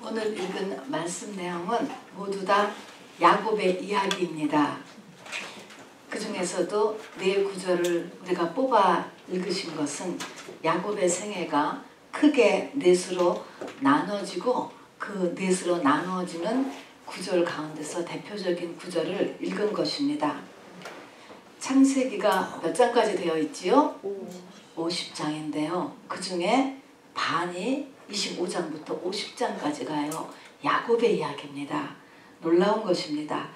오늘 읽은 말씀 내용은 모두 다 야곱의 이야기입니다. 그 중에서도 네 구절을 우리가 뽑아 읽으신 것은 야곱의 생애가 크게 넷으로 나눠지고 그 넷으로 나누어지는 구절 가운데서 대표적인 구절을 읽은 것입니다. 창세기가 몇 장까지 되어 있지요? 50장인데요. 그 중에 반이 25장부터 50장까지 가요. 야곱의 이야기입니다. 놀라운 것입니다.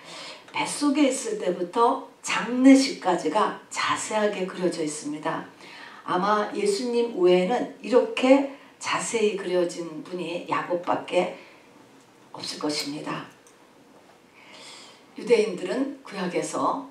뱃속에 있을 때부터 장례식까지가 자세하게 그려져 있습니다. 아마 예수님 외에는 이렇게 자세히 그려진 분이 야곱밖에 없을 것입니다. 유대인들은 구약에서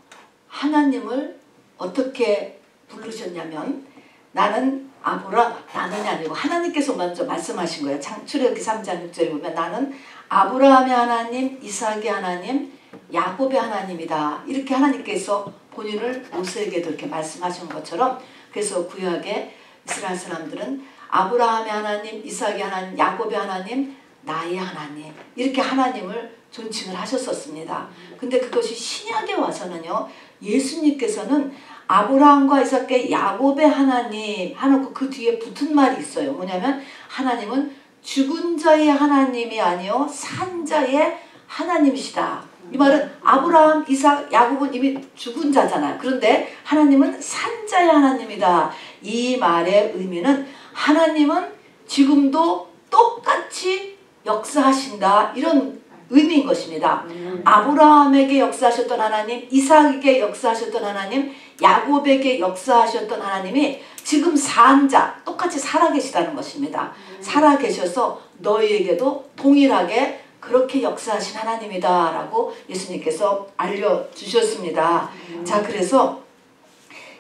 하나님을 어떻게 부르셨냐면 나는 나는이 아니고 하나님께서 먼저 말씀하신 거예요. 출애굽기 3장 6절에 보면 나는 아브라함의 하나님, 이삭의 하나님, 야곱의 하나님이다. 이렇게 하나님께서 본인을 모세에게도 이렇게 말씀하신 것처럼 그래서 구약의 이스라엘 사람들은 아브라함의 하나님, 이삭의 하나님, 야곱의 하나님, 나의 하나님 이렇게 하나님을 존칭을 하셨었습니다. 근데 그것이 신약에 와서는요. 예수님께서는 아브라함과 이삭의 야곱의 하나님 하놓고 그 뒤에 붙은 말이 있어요. 뭐냐면 하나님은 죽은 자의 하나님이 아니요 산 자의 하나님이시다. 이 말은 아브라함, 이삭, 야곱은 이미 죽은 자잖아요. 그런데 하나님은 산 자의 하나님이다. 이 말의 의미는 하나님은 지금도 똑같이 역사하신다. 이런 의미인 것입니다. 아브라함에게 역사하셨던 하나님, 이삭에게 역사하셨던 하나님, 야곱에게 역사하셨던 하나님이 지금 산자 똑같이 살아계시다는 것입니다. 살아계셔서 너희에게도 동일하게 그렇게 역사하신 하나님이다 라고 예수님께서 알려주셨습니다. 자, 그래서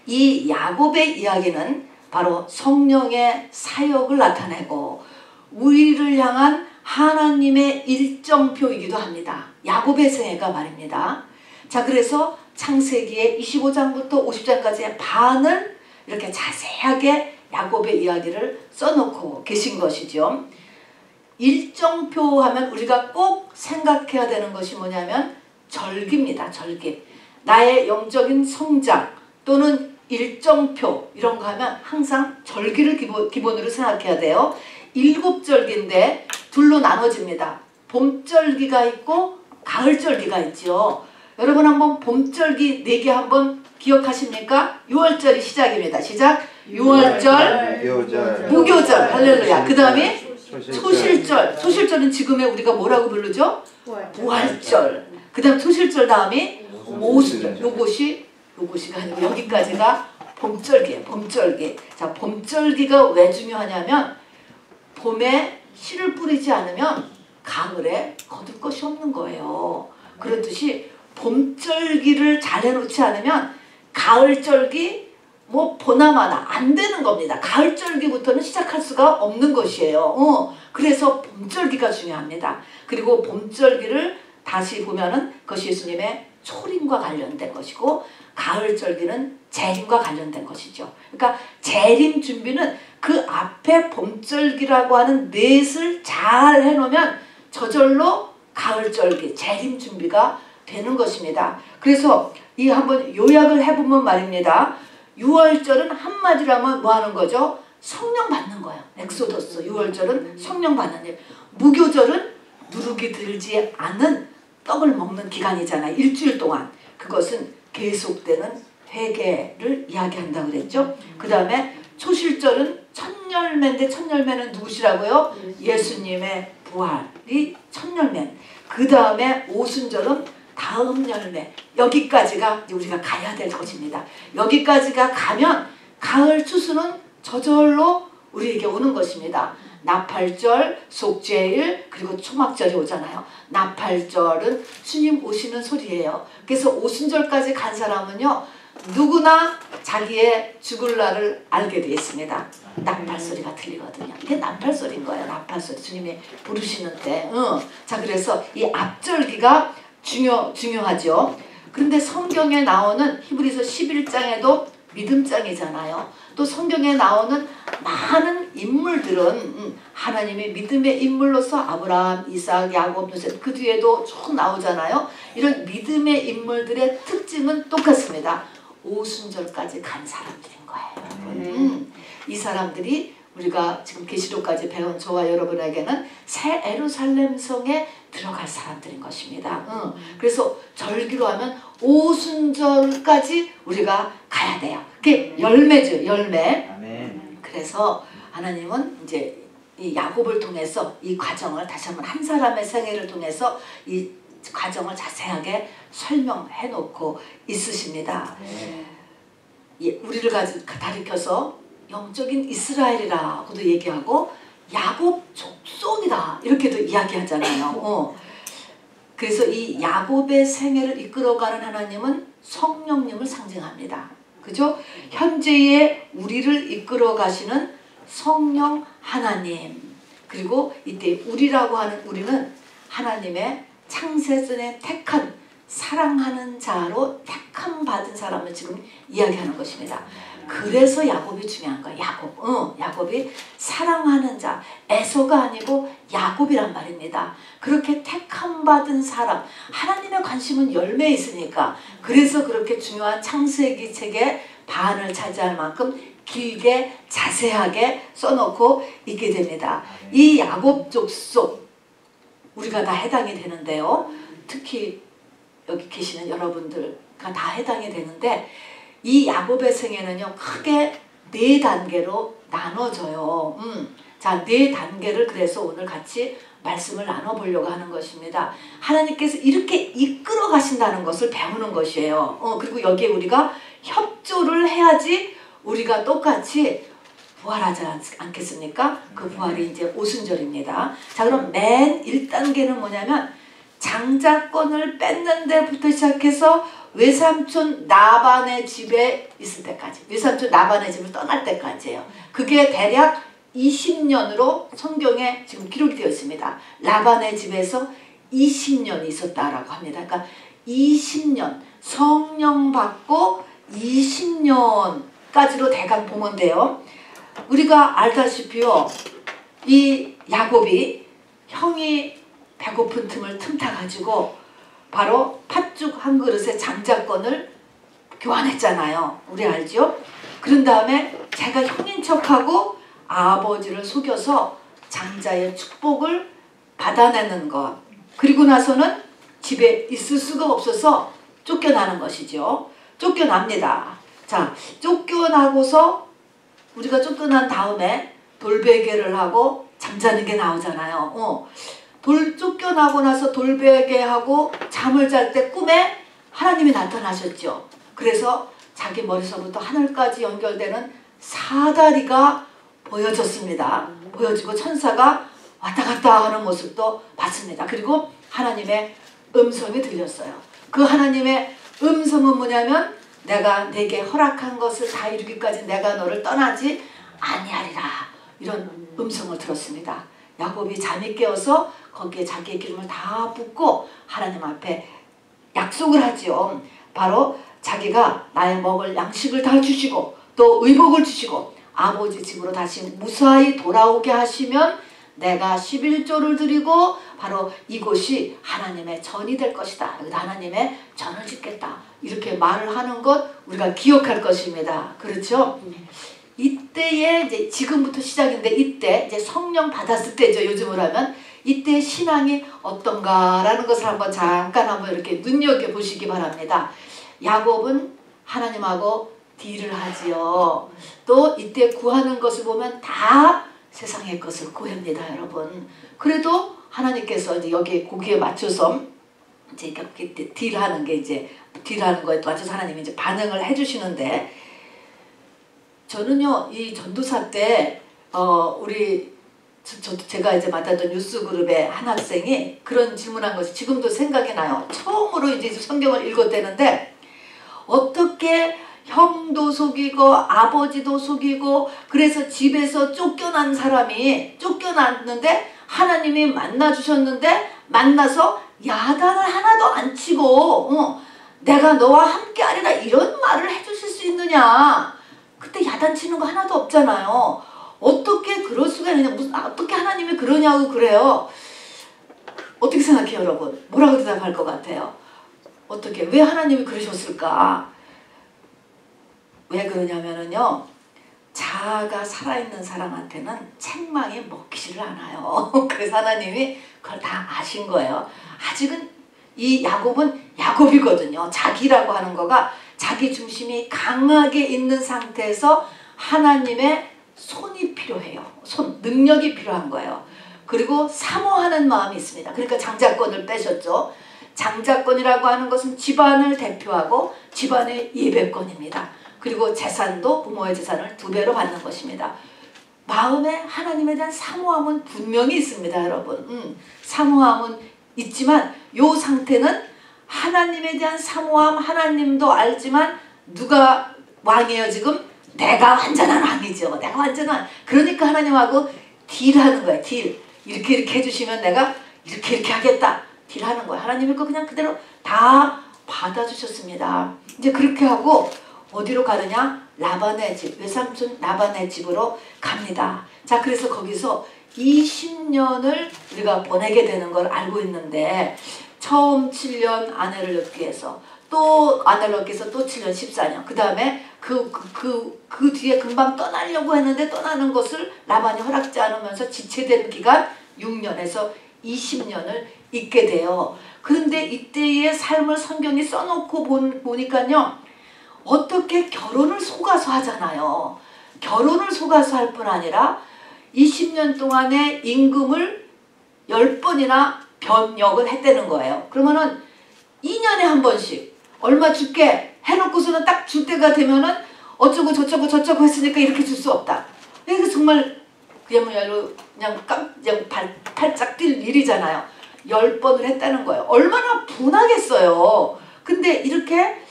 이 야곱의 이야기는 바로 성령의 사역을 나타내고 우리를 향한 하나님의 일정표이기도 합니다. 야곱의 생애가 말입니다. 자, 그래서 창세기의 25장부터 50장까지의 반을 이렇게 자세하게 야곱의 이야기를 써놓고 계신 것이죠. 일정표 하면 우리가 꼭 생각해야 되는 것이 뭐냐면 절기입니다. 절기. 나의 영적인 성장 또는 일정표 이런 거 하면 항상 절기를 기본으로 생각해야 돼요. 7절기인데 둘로 나눠집니다. 봄절기가 있고 가을절기가 있죠. 여러분 한번 봄절기 4개 한번 기억하십니까? 6월절이 시작입니다. 시작. 6월절, 무교절, 할렐루야. 그 다음에 소실절. 소실절은 지금의 우리가 뭐라고 부르죠? 부활절. 그 다음 소실절 다음에 오순절. 요것이가 아니고 여기까지가 봄절기예요. 봄절기. 자, 봄절기가 왜 중요하냐면 봄에 씨를 뿌리지 않으면 가을에 거둘 것이 없는 거예요. 그렇듯이 봄절기를 잘 해놓지 않으면 가을절기 뭐 보나마나 안 되는 겁니다. 가을절기부터는 시작할 수가 없는 것이에요. 그래서 봄절기가 중요합니다. 그리고 봄절기를 다시 보면은 그것이 예수님의 초림과 관련된 것이고 가을절기는 재림과 관련된 것이죠. 그러니까 재림 준비는 그 앞에 봄절기라고 하는 넷을 잘 해놓으면 저절로 가을절기, 재림 준비가 되는 것입니다. 그래서 이 한번 요약을 해보면 말입니다. 6월절은 한마디로 하면 뭐 하는 거죠? 성령 받는 거예요. 엑소더스 6월절은 성령 받는 일. 무교절은 누룩이 들지 않은 떡을 먹는 기간이잖아요. 일주일 동안. 그것은 계속되는 회개를 이야기한다고 그랬죠. 그 다음에 초실절은 첫열매인데 첫열매는 누구시라고요? 예수님의 부활이 첫열매. 그 다음에 오순절은 다음 열매. 여기까지가 우리가 가야 될 것입니다. 여기까지가 가면 가을 추수는 저절로 우리에게 오는 것입니다. 나팔절, 속죄일, 그리고 초막절이 오잖아요. 나팔절은 주님 오시는 소리예요. 그래서 오순절까지 간 사람은요. 누구나 자기의 죽을 날을 알게 되어 있습니다. 나팔소리가 들리거든요. 이게 나팔소리인 거예요. 나팔소리. 주님이 부르시는 때. 자, 그래서 이 앞절기가 중요하죠. 그런데 성경에 나오는 히브리서 11장에도 믿음장이잖아요. 또 성경에 나오는 많은 인물들은 하나님의 믿음의 인물로서 아브라함, 이삭, 야곱, 요셉 그 뒤에도 쭉 나오잖아요. 이런 믿음의 인물들의 특징은 똑같습니다. 오순절까지 간 사람들인 거예요. 이 사람들이 우리가 지금 계시록까지 배운 저와 여러분에게는 새 예루살렘 성에 들어갈 사람들인 것입니다. 그래서 절기로 하면 오순절까지 우리가 가야 돼요. 그게 열매죠, 열매. 그래서 하나님은 이제 이 야곱을 통해서 이 과정을 다시 한번 한 사람의 생애를 통해서 이 과정을 자세하게 설명해 놓고 있으십니다. 예, 우리를 가리켜서 영적인 이스라엘이라고도 얘기하고 야곱 족속이다 이렇게도 이야기하잖아요. 그래서 이 야곱의 생애를 이끌어가는 하나님은 성령님을 상징합니다. 그죠? 현재의 우리를 이끌어 가시는 성령 하나님. 그리고 이때 우리라고 하는 우리는 하나님의 창세전에 택한 사랑하는 자로 택함 받은 사람을 지금 이야기하는 것입니다. 그래서 야곱이 중요한 거야. 야곱이 사랑하는 자, 에서가 아니고 야곱이란 말입니다. 그렇게 택함 받은 사람, 하나님의 관심은 열매에 있으니까 그래서 그렇게 중요한 창세기 책의 반을 차지할 만큼 길게 자세하게 써놓고 있게 됩니다. 이 야곱 족속 우리가 다 해당이 되는데요. 특히 여기 계시는 여러분들과 다 해당이 되는데 이 야곱의 생애는요 크게 4단계로 나눠져요. 자, 4단계를 그래서 오늘 같이 말씀을 나눠보려고 하는 것입니다. 하나님께서 이렇게 이끌어 가신다는 것을 배우는 것이에요. 그리고 여기에 우리가 협조를 해야지 우리가 똑같이 부활하지 않겠습니까? 그 부활이 이제 오순절입니다. 자, 그럼 맨 1단계는 뭐냐면 장자권을 뺏는 데부터 시작해서 외삼촌 나반의 집에 있을 때까지, 외삼촌 나반의 집을 떠날 때까지예요. 그게 대략 20년으로 성경에 지금 기록이 되어 있습니다. 라반의 집에서 20년이 있었다라고 합니다. 그러니까 20년 성령 받고 20년까지로 대강 보면 돼요. 우리가 알다시피요, 이 야곱이 형이 배고픈 틈을 틈타가지고 바로 팥죽 한 그릇에 장자권을 교환했잖아요. 우리 알죠? 그런 다음에 제가 형인 척하고 아버지를 속여서 장자의 축복을 받아내는 것. 그리고 나서는 집에 있을 수가 없어서 쫓겨나는 것이죠. 쫓겨납니다. 자, 쫓겨나고서 우리가 쫓겨난 다음에 돌베개를 하고 잠자는 게 나오잖아요. 쫓겨나고 나서 돌베개하고 잠을 잘 때 꿈에 하나님이 나타나셨죠. 그래서 자기 머리서부터 하늘까지 연결되는 사다리가 보여졌습니다. 보여지고 천사가 왔다 갔다 하는 모습도 봤습니다. 그리고 하나님의 음성이 들렸어요. 그 하나님의 음성은 뭐냐면 내가 내게 허락한 것을 다 이루기까지 내가 너를 떠나지 아니하리라. 이런 음성을 들었습니다. 야곱이 잠이 깨어서 거기에 자기의 기름을 다 붓고 하나님 앞에 약속을 하지요. 바로 자기가 나의 먹을 양식을 다 주시고 또 의복을 주시고 아버지 집으로 다시 무사히 돌아오게 하시면 내가 11조를 드리고 바로 이곳이 하나님의 전이 될 것이다. 여기다 하나님의 전을 짓겠다. 이렇게 말을 하는 것 우리가 기억할 것입니다. 그렇죠? 이때에 이제 지금부터 시작인데 이때 이제 성령 받았을 때죠. 요즘으로 하면 이때 신앙이 어떤가라는 것을 잠깐 한번 이렇게 눈여겨보시기 바랍니다. 야곱은 하나님하고 딜을 하지요. 또 이때 구하는 것을 보면 다 세상의 것을 구합니다, 여러분. 그래도 하나님께서 이제 여기에 거기에 맞춰서 이제 이렇게 딜하는 게 이제 딜하는 거에 맞춰서 하나님이 이제 반응을 해주시는데 저는요 이 전도사 때 제가 이제 맡았던 뉴스 그룹의 한 학생이 그런 질문한 것이 지금도 생각이 나요. 처음으로 이제 성경을 읽었대는데 어떻게 형도 속이고 아버지도 속이고 그래서 집에서 쫓겨난 사람이 쫓겨났는데 하나님이 만나 주셨는데 만나서 야단을 하나도 안 치고 내가 너와 함께 하리라 이런 말을 해주실 수 있느냐. 그때 야단치는 거 하나도 없잖아요. 어떻게 그럴 수가 있느냐. 어떻게 하나님이 그러냐고 그래요. 어떻게 생각해요 여러분? 뭐라고 대답할 것 같아요? 어떻게 왜 하나님이 그러셨을까? 왜 그러냐면은요, 자아가 살아있는 사람한테는 책망이 먹히지를 않아요. 그래서 하나님이 그걸 다 아신 거예요. 아직은 이 야곱은 야곱이거든요. 자기라고 하는 거가 자기 중심이 강하게 있는 상태에서 하나님의 손이 필요해요. 능력이 필요한 거예요. 그리고 사모하는 마음이 있습니다. 그러니까 장자권을 빼셨죠. 장자권이라고 하는 것은 집안을 대표하고 집안의 예배권입니다. 그리고 재산도 부모의 재산을 2배로 받는 것입니다. 마음에 하나님에 대한 사모함은 분명히 있습니다. 여러분. 사모함은 있지만 이 상태는 하나님에 대한 사모함, 하나님도 알지만 누가 왕이에요 지금? 내가 완전한 왕이죠. 내가 완전한. 그러니까 하나님하고 딜하는 거예요. 딜. 이렇게 해주시면 내가 이렇게 하겠다. 딜하는 거예요. 하나님이 그 그냥 그대로 다 받아주셨습니다. 이제 그렇게 하고 어디로 가느냐? 라반의 집, 외삼촌 라반의 집으로 갑니다. 자, 그래서 거기서 20년을 우리가 보내게 되는 걸 알고 있는데, 처음 7년 아내를 얻기 위해서, 또 아내를 얻기 위해서 또 7년 14년, 그 다음에 그 뒤에 금방 떠나려고 했는데 떠나는 것을 라반이 허락지 않으면서 지체된 기간 6년에서 20년을 있게 돼요. 그런데 이때의 삶을 성경이 써놓고 보니까요, 어떻게 결혼을 속아서 하잖아요. 결혼을 속아서 할 뿐 아니라 20년 동안의 임금을 10번이나 변역을 했다는 거예요. 그러면은 2년에 한 번씩 얼마 줄게 해놓고서는 딱 줄 때가 되면은 어쩌고 저쩌고 했으니까 이렇게 줄 수 없다. 이게 정말 그야말로 그냥 팔짝 뛸 일이잖아요. 10번을 했다는 거예요. 얼마나 분하겠어요. 근데 이렇게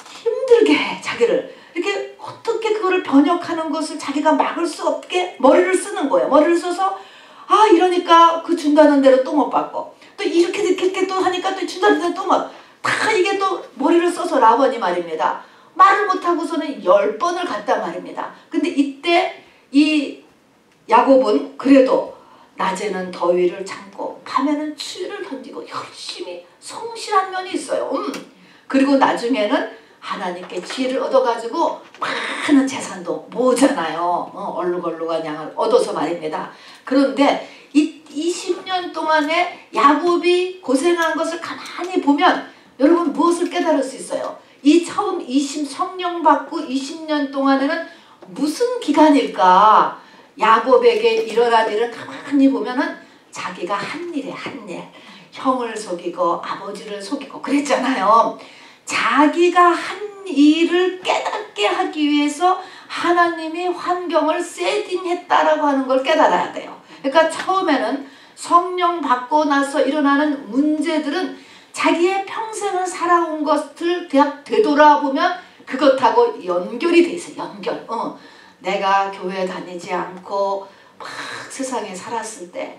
힘들게 해, 자기를. 이렇게 어떻게 그거를 번역하는 것을 자기가 막을 수 없게 머리를 쓰는 거예요. 머리를 써서 이러니까 그 준다는 대로 또 못 받고, 또 이렇게 또 하니까 또 준다는 대로 또 못, 다 이게 또 머리를 써서 라반이 말입니다. 말을 못하고서는 10번을 갔단 말입니다. 근데 이때 이 야곱은 그래도 낮에는 더위를 참고 밤에는 추위를 견디고 열심히 성실한 면이 있어요. 그리고 나중에는 하나님께 지혜를 얻어가지고 많은 재산도 모으잖아요. 얼룩얼룩한 양을 얻어서 말입니다. 그런데 이 20년 동안에 야곱이 고생한 것을 가만히 보면 여러분 무엇을 깨달을 수 있어요? 이 처음 성령 받고 20년 동안에는 무슨 기간일까? 야곱에게 일어난 일을 가만히 보면은 자기가 한 일에 한 일. 형을 속이고 아버지를 속이고 그랬잖아요. 자기가 한 일을 깨닫게 하기 위해서 하나님이 환경을 세팅했다라고 하는 걸 깨달아야 돼요. 그러니까 처음에는 성령 받고 나서 일어나는 문제들은 자기의 평생을 살아온 것을 되돌아보면 그것하고 연결이 돼 있어요. 연결. 내가 교회 다니지 않고 막 세상에 살았을 때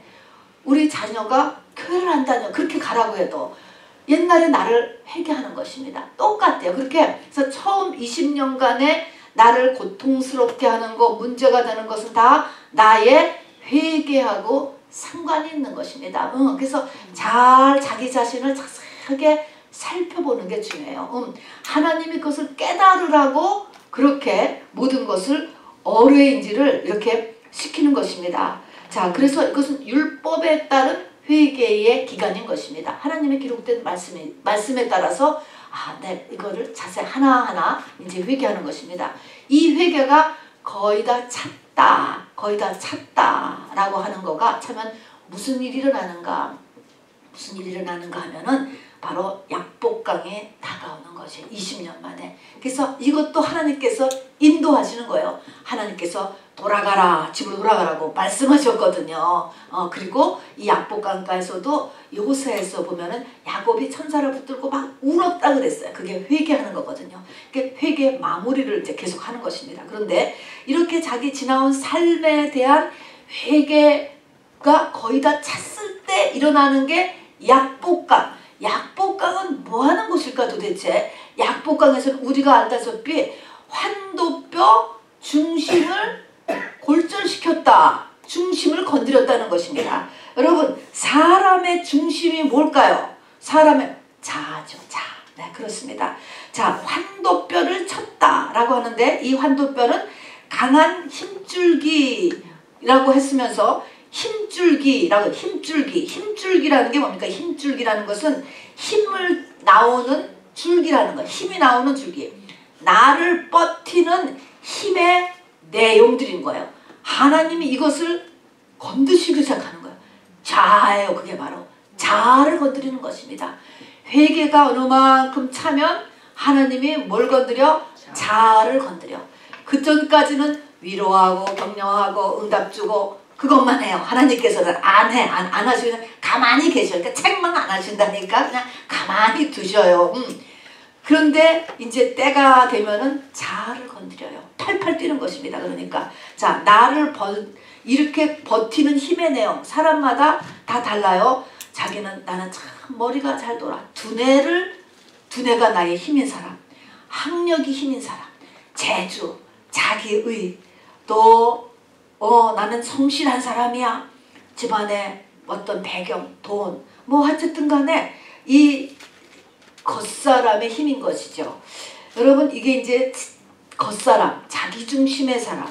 우리 자녀가 교회를 안 다녀. 그렇게 가라고 해도 옛날에 나를 회개하는 것입니다. 똑같아요. 그렇게 해서 처음 20년간의 나를 고통스럽게 하는 것, 문제가 되는 것은 다 나의 회개하고 상관이 있는 것입니다. 그래서 잘 자기 자신을 자세하게 살펴보는 게 중요해요. 하나님이 그것을 깨달으라고 그렇게 모든 것을 어뢰인지를 이렇게 시키는 것입니다. 자, 그래서 이것은 율법에 따른 회개의 기간인 것입니다. 하나님의 기록된 말씀에 따라서 네, 이거를 자세히 하나하나 이제 회개하는 것입니다. 이 회개가 거의 다 찼다라고 하는 거가 차면 무슨 일이 일어나는가 하면은 바로 약복강에 다가오는 것이 20년 만에. 그래서 이것도 하나님께서 인도하시는 거예요. 하나님께서 돌아가라, 집으로 돌아가라고 말씀하셨거든요. 그리고 이 약복강가에서도 호세에서 보면은 야곱이 천사를 붙들고 막 울었다 그랬어요. 그게 회개하는 거거든요. 그게 회개 마무리를 이제 계속 하는 것입니다. 그런데 이렇게 자기 지나온 삶에 대한 회개가 거의 다 찼을 때 일어나는 게 약복강. 약복강은 뭐 하는 곳일까 도대체? 약복강에서는 우리가 알다시피 환도뼈 중심을 골절시켰다. 중심을 건드렸다는 것입니다. 여러분, 사람의 중심이 뭘까요? 사람의 자아죠. 자. 네, 그렇습니다. 자, 환도뼈를 쳤다라고 하는데 이 환도뼈는 강한 힘줄기라고 했으면서 힘줄기라는 게 뭡니까? 힘줄기라는 것은 힘을 나오는 줄기라는 거. 힘이 나오는 줄기. 나를 버티는 힘의 내용들인 거예요. 하나님이 이것을 건드시기 시작하는 거예요. 자아예요. 그게 바로 자아를 건드리는 것입니다. 회개가 어느 만큼 차면 하나님이 뭘 건드려? 자아를 건드려. 그 전까지는 위로하고 격려하고 응답 주고 그것만 해요. 하나님께서는 안 하시고 그냥 가만히 계셔. 그러니까 책망 안 하신다니까 그냥 가만히 두셔요. 그런데 이제 때가 되면은 자아를 건드려요. 팔팔 뛰는 것입니다. 그러니까 자, 나를 이렇게 버티는 힘의 내용 사람마다 다 달라요. 나는 참 머리가 잘 돌아. 두뇌가 나의 힘인 사람, 학력이 힘인 사람, 재주, 자기의, 또 나는 성실한 사람이야. 집안에 어떤 배경, 돈, 뭐 어쨌든 간에 이 겉사람의 힘인 것이죠. 여러분, 이게 이제 겉사람, 자기중심의 사람,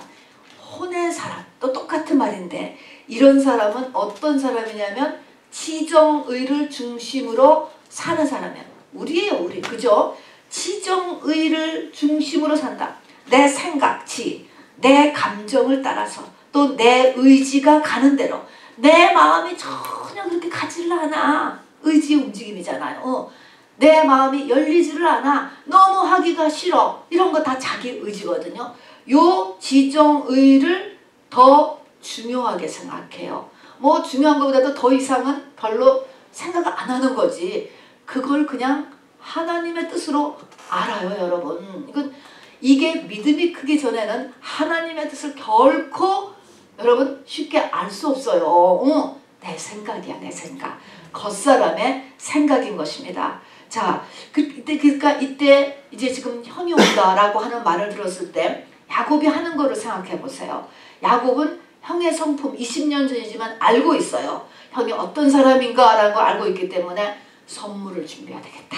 혼의 사람, 또 똑같은 말인데 이런 사람은 어떤 사람이냐면 치정의를 중심으로 사는 사람이에요. 우리예요, 우리. 그죠? 치정의를 중심으로 산다. 내 생각치, 내 감정을 따라서 또 내 의지가 가는 대로 내 마음이 전혀 그렇게 가지를 않아. 의지의 움직임이잖아요. 내 마음이 열리지를 않아. 너무 하기가 싫어. 이런 거 다 자기 의지거든요. 요 지정의를 더 중요하게 생각해요. 뭐 중요한 것보다도 더 이상은 별로 생각 안 하는 거지. 그걸 그냥 하나님의 뜻으로 알아요, 여러분. 이게 믿음이 크기 전에는 하나님의 뜻을 결코 여러분 쉽게 알 수 없어요. 내 생각이야, 내 생각. 겉사람의 생각인 것입니다. 자, 그러니까 이때 이제 지금 형이 온다라고 하는 말을 들었을 때 야곱이 하는 거를 생각해 보세요. 야곱은 형의 성품 20년 전이지만 알고 있어요. 형이 어떤 사람인가라는 걸 알고 있기 때문에 선물을 준비해야 되겠다.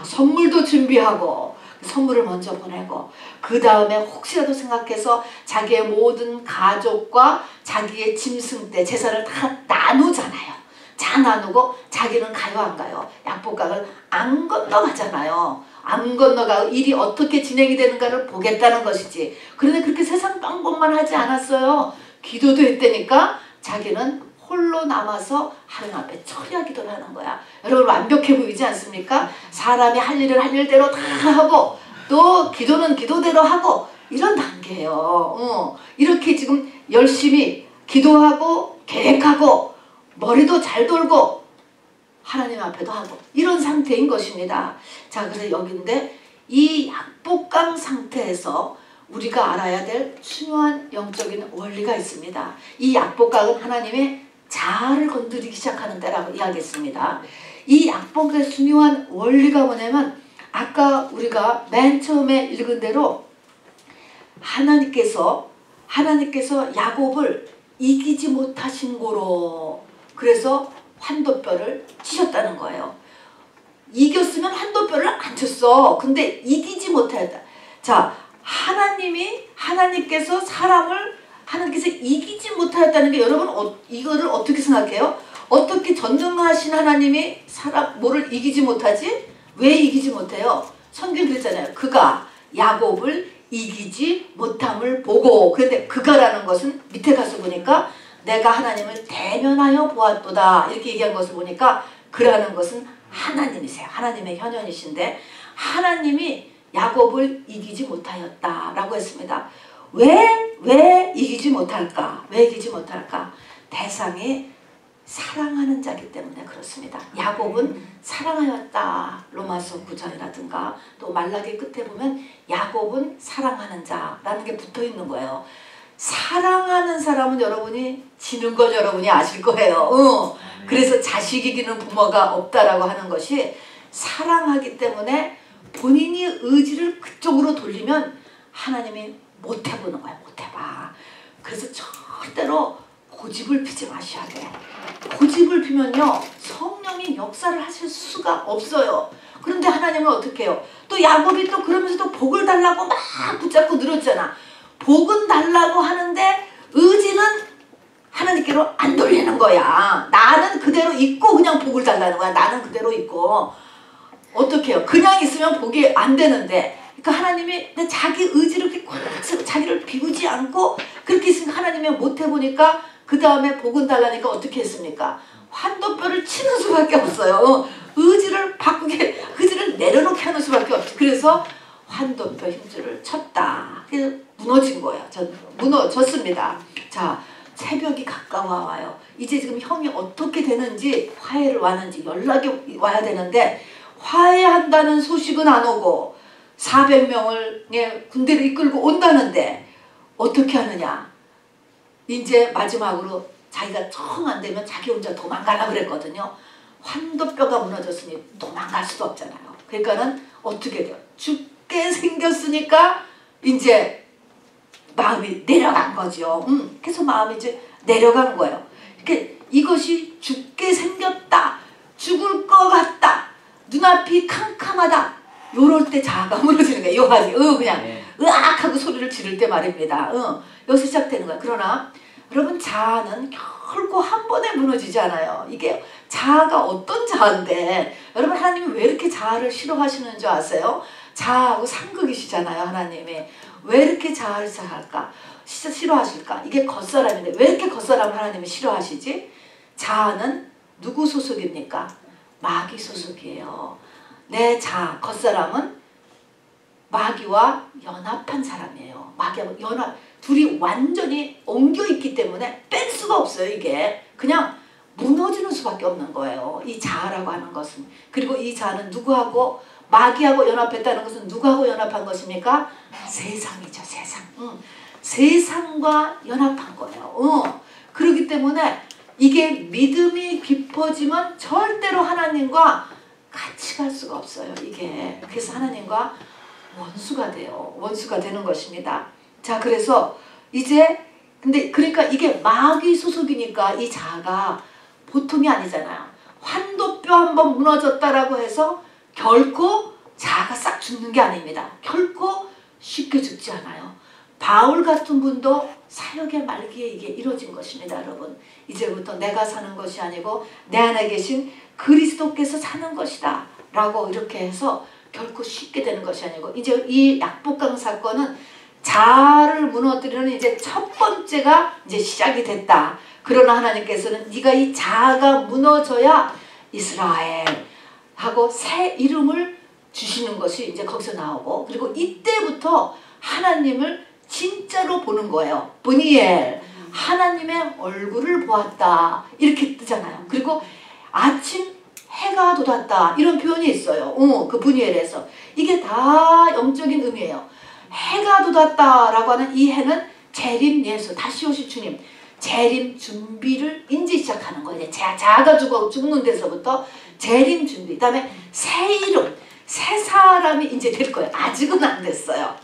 선물도 준비하고 선물을 먼저 보내고 그 다음에 혹시라도 생각해서 자기의 모든 가족과 자기의 짐승 때 재산을 다 나누잖아요. 다 나누고 자기는 가요 안 가요? 약복강을 안 건너가잖아요. 안 건너가고 일이 어떻게 진행이 되는가를 보겠다는 것이지. 그런데 그렇게 세상 딴 것만 하지 않았어요. 기도도 했다니까 자기는 홀로 남아서 하나님 앞에 철야 기도를 하는 거야. 여러분 완벽해 보이지 않습니까? 사람이 할 일을 할 일대로 다 하고 또 기도는 기도대로 하고 이런 단계예요. 이렇게 지금 열심히 기도하고 계획하고 머리도 잘 돌고 하나님 앞에도 하고 이런 상태인 것입니다. 자, 그래서 여기인데 이 약복강 상태에서 우리가 알아야 될 중요한 영적인 원리가 있습니다. 이 약복강은 하나님의 자아를 건드리기 시작하는 때라고 이야기했습니다. 이 약복강의 중요한 원리가 뭐냐면 아까 우리가 맨 처음에 읽은 대로 하나님께서 야곱을 이기지 못하신 고로 그래서 환도뼈를 치셨다는 거예요. 이겼으면 환도뼈를 안 쳤어. 근데 이기지 못하였다. 자, 하나님께서 하나님께서 이기지 못하였다는 게 여러분 이거를 어떻게 생각해요? 어떻게 전능하신 하나님이 뭐를 이기지 못하지? 왜 이기지 못해요? 성경 그랬잖아요. 그가 야곱을 이기지 못함을 보고. 그런데 그가라는 것은 밑에 가서 보니까 내가 하나님을 대면하여 보았도다 이렇게 얘기한 것을 보니까 그라는 것은 하나님이세요. 하나님의 현현이신데 하나님이 야곱을 이기지 못하였다라고 했습니다. 왜 이기지 못할까? 왜 이기지 못할까? 대상이 사랑하는 자기 때문에 그렇습니다. 야곱은 사랑하였다. 로마서 9장이라든가 또 말라기 끝에 보면 야곱은 사랑하는 자라는 게 붙어 있는 거예요. 사랑하는 사람은 여러분이 지는 걸 여러분이 아실 거예요. 그래서 자식 이기는 부모가 없다라고 하는 것이 사랑하기 때문에 본인이 의지를 그쪽으로 돌리면 하나님이 못 해보는 거야. 못 해봐. 그래서 절대로 고집을 피지 마셔야 돼. 고집을 피면요 성령이 역사를 하실 수가 없어요. 그런데 하나님은 어떻게 해요? 또 야곱이 또 그러면서 또 복을 달라고 막 붙잡고 늘었잖아. 복은 달라고 하는데 의지는 하나님께로 안 돌리는 거야. 나는 그대로 있고 그냥 복을 달라는 거야. 나는 그대로 있고. 어떻게 해요? 그냥 있으면 복이 안 되는데, 그러니까 하나님이 자기 의지를 이렇게 꽉 쓰고 자기를 비우지 않고 그렇게 있으니까 하나님이 못 해보니까 그 다음에 복은 달라니까 어떻게 했습니까? 환도뼈를 치는 수밖에 없어요. 의지를 바꾸게, 의지를 내려놓게 하는 수밖에 없지. 그래서 환도뼈 힘줄을 쳤다. 그래서 무너진 거예요. 무너졌습니다. 자, 새벽이 가까워 와요. 이제 지금 형이 어떻게 되는지, 화해를 와는지 연락이 와야 되는데 화해한다는 소식은 안 오고 400명을 군대를 이끌고 온다는데 어떻게 하느냐. 이제 마지막으로 자기가 정 안 되면 자기 혼자 도망가려고 그랬거든요. 환도뼈가 무너졌으니 도망갈 수도 없잖아요. 그러니까는 어떻게 돼요? 죽게 생겼으니까 이제 마음이 내려간 거죠. 그래서 마음이 이제 내려간 거예요. 그러니까 이것이 죽게 생겼다. 죽을 것 같다. 눈앞이 캄캄하다. 요럴 때 자아가 무너지는 거예요. 요하지. 그냥 으악 하고 소리를 지를 때 말입니다. 여기서 시작되는 거야. 그러나 여러분 자아는 결코 한 번에 무너지지 않아요. 이게 자아가 어떤 자아인데 여러분 하나님이 왜 이렇게 자아를 싫어하시는 줄 아세요? 자아하고 상극이시잖아요. 하나님이. 왜 이렇게 자아를 싫어하실까? 이게 겉사람인데 왜 이렇게 겉사람을 하나님이 싫어하시지? 자아는 누구 소속입니까? 마귀 소속이에요. 내 자아, 겉사람은 마귀와 연합한 사람이에요. 마귀하고 둘이 완전히 엉겨있기 때문에 뺄 수가 없어요. 이게 그냥 무너지는 수밖에 없는 거예요. 이 자아라고 하는 것은. 그리고 이 자아는 누구하고, 마귀하고 연합했다는 것은 누구하고 연합한 것입니까? 세상이죠. 세상. 세상과 연합한 거예요. 그렇기 때문에 이게 믿음이 깊어지면 절대로 하나님과 같이 갈 수가 없어요. 이게. 그래서 하나님과 원수가 돼요. 원수가 되는 것입니다. 자, 그래서 이제 근데 그러니까 이게 마귀 소속이니까 이 자아가 보통이 아니잖아요. 환도뼈 한번 무너졌다라고 해서 결코 자아가 싹 죽는 게 아닙니다. 결코 쉽게 죽지 않아요. 바울 같은 분도 사역의 말기에 이게 이루어진 것입니다. 여러분. 이제부터 내가 사는 것이 아니고 내 안에 계신 그리스도께서 사는 것이다. 라고 이렇게 해서 결코 쉽게 되는 것이 아니고 이제 이 약복강 사건은 자아를 무너뜨리는 이제 첫 번째가 이제 시작이 됐다. 그러나 하나님께서는 네가 이 자아가 무너져야 이스라엘 하고 새 이름을 주시는 것이 이제 거기서 나오고, 그리고 이때부터 하나님을 진짜로 보는 거예요. 브니엘, 하나님의 얼굴을 보았다. 이렇게 뜨잖아요. 그리고 아침 해가 돋았다. 이런 표현이 있어요. 그 브니엘에서. 이게 다 영적인 의미예요. 해가 돋았다라고 하는 이 해는 재림 예수, 다시 오실 주님, 재림 준비를 이제 시작하는 거예요. 자아가 죽는 데서부터 재림 준비. 그 다음에 새 이름, 새 사람이 이제 될 거예요. 아직은 안 됐어요.